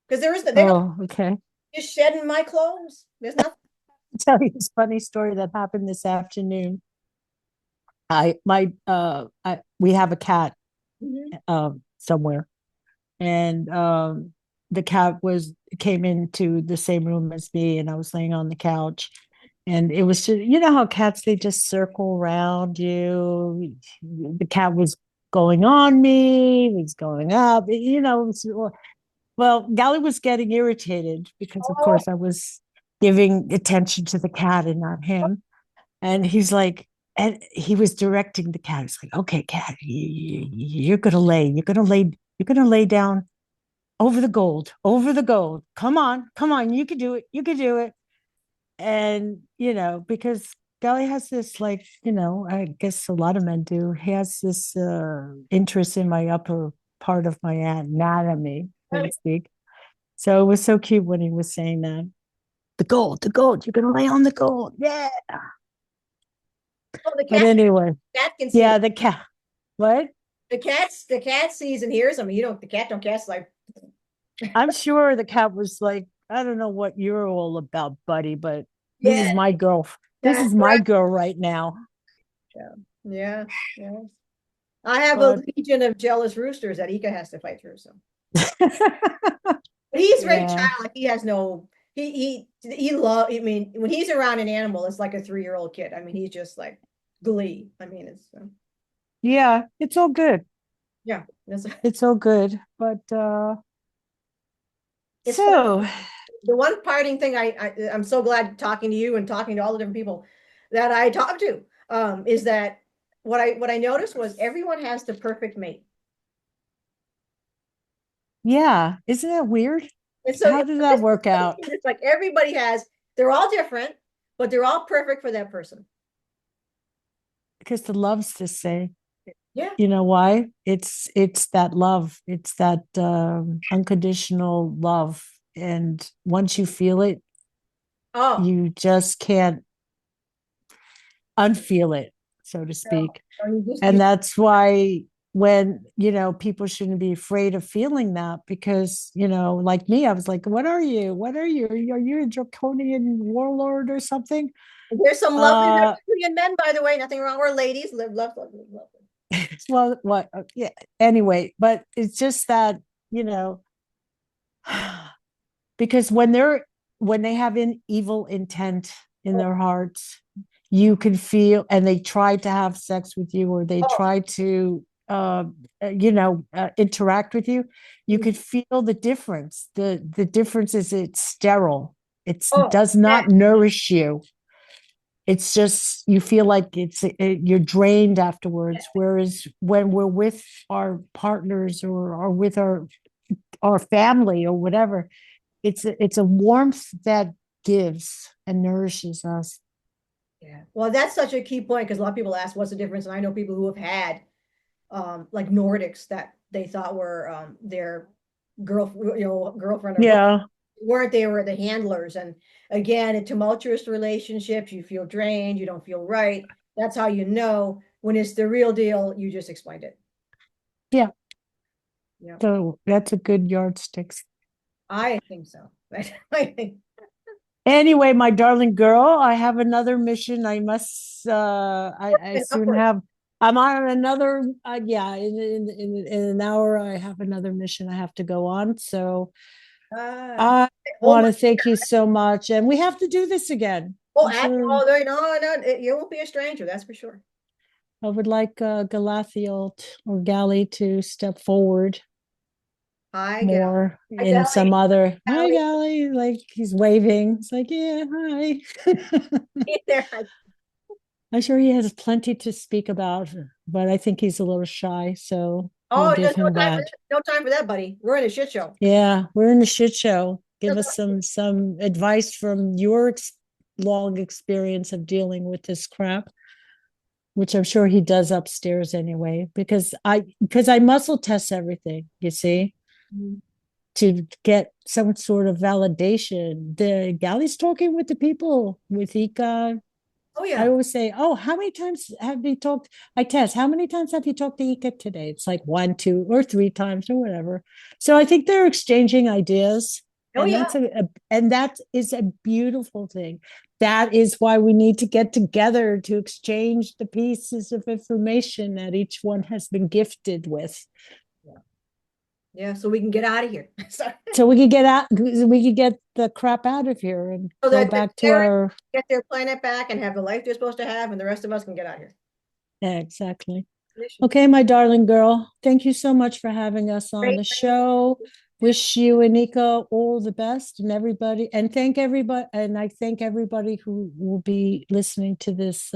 because they're Oh, okay. just shedding my clothes. There's nothing. I'll tell you this funny story that happened this afternoon. We have a cat Mhm. somewhere, and the cat came into the same room as me, and I was laying on the couch, and it was just, how cats, they just circle around you. The cat was going on me, was going up, well, Gally was getting irritated because of Oh, course I was giving attention to the cat and not him. And and he was directing the cat. He's like, okay, cat, you're gonna you're gonna lay down over the gold. Come on, you can do it, you can do it. And because Gally has this, like, I guess a lot of men do. He has this interest in my upper part of my anatomy, so to speak. So it was so cute when he was saying that. The gold, you're gonna lay on the gold. Yeah. oh, the But cat, anyway, cat can see. yeah, the cat. What? The cat sees and hears them. The cat don't cat's like, I'm sure the cat was like, I don't know what you're all about, buddy, but this yeah, is my girl. This that's is my right. girl right now. Yeah, yeah, yeah. I have a But legion of jealous roosters that Ika has to fight through. So, but he's very yeah, childlike. He has no. He love. I mean, when he's around an animal, it's like a 3-year-old kid. I mean, he's just like glee. I mean, yeah, it's all good. yeah. It's It's all good. But it's fun. so The one parting thing I'm so glad talking to you and talking to all the different people that I talked to is that what I noticed was everyone has the perfect mate. yeah, isn't that weird? And so How did that work out? it's like everybody they're all different, but they're all perfect for that person. Because the love's the same. Yeah. You know why? It's that love. It's that unconditional love. And once you feel it, Oh, you just can't unfeel it, so to no. speak. Or you just And you that's why when, people shouldn't be afraid of feeling that, because, like me, I was like, what are you? What are you? Are you a draconian warlord or something? there's some lovely Uh reptilian men, by the way. Nothing wrong. Or ladies. Live, love, love, love, love. well, what yeah, anyway, but it's just that, you know, because when they have an evil intent in their hearts, you can feel, and they try to have sex with you, or they Oh, try to interact with you, you mm, could feel the difference. The difference is it's sterile. It Oh, does yeah. not nourish you. It's just you feel like you're drained afterwards. Whereas when we're with our partners or with our family or whatever, it's a warmth that gives and nourishes us. Yeah. Well, that's such a key point because a lot of people ask what's the difference, and I know people who have had like Nordics that they thought were their girlfriend or boyfriend, Yeah, weren't. They were the handlers. And again, in tumultuous relationships, you feel drained, you don't feel right. That's how you know when it's the real deal. You just explained it. yeah. Yeah, So that's a good yardstick. I think so. I think. Anyway, my darling girl, I have another mission. I must I soon Upward. have I'm on another yeah, in an hour I have another mission I have to go on. So Ah, I hold want my. to thank you so much. And we have to do this again. Oh, I'm sure oh, there, no, no, you won't be a stranger. That's for sure. I would like Galathiel or Galley to step forward Hi, Gal. more Hi, in some Gally. other hi Gally. Galley, like he's waving. It's like, yeah, hi. Hey there. I'm sure he has plenty to speak about, but I think he's a little shy, so we'll Oh, give there's no him time for that. that. No time for that, buddy. We're in a shit show. Yeah, we're in the shit show. Give us some advice from your long experience of dealing with this crap, which I'm sure he does upstairs anyway, because I muscle test everything, you see, Mhm. to get some sort of validation. The galley's talking with the people with Ika. Oh I yeah. always say, "Oh, how many times have you talked?" I test, how many times have you talked to Ika today? It's like one, two, or three times, or whatever. So I think they're exchanging ideas, Oh and yeah. that is a beautiful thing. That is why we need to get together to exchange the pieces of information that each one has been gifted with, Yeah. Yeah. So we can get out of here. So, so we could get out. We could get the crap out of here and so go that the back to parents our. get their planet back and have the life they're supposed to have, and the rest of us can get out of here. Yeah, exactly. Mission. Okay, my darling girl, thank you so much for having us on Great. the show. Wish you and Nika all the best and everybody, and thank everybody, and I thank everybody who will be listening to this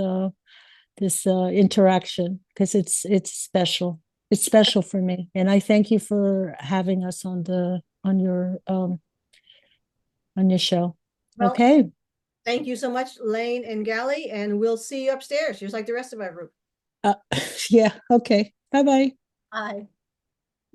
interaction because it's special. It's special for me, and I thank you for having us on your show. Well, Okay. thank you so much, Laine and Gally, and we'll see you upstairs, just like the rest of our group. Uh, yeah. Okay. Bye bye. Bye.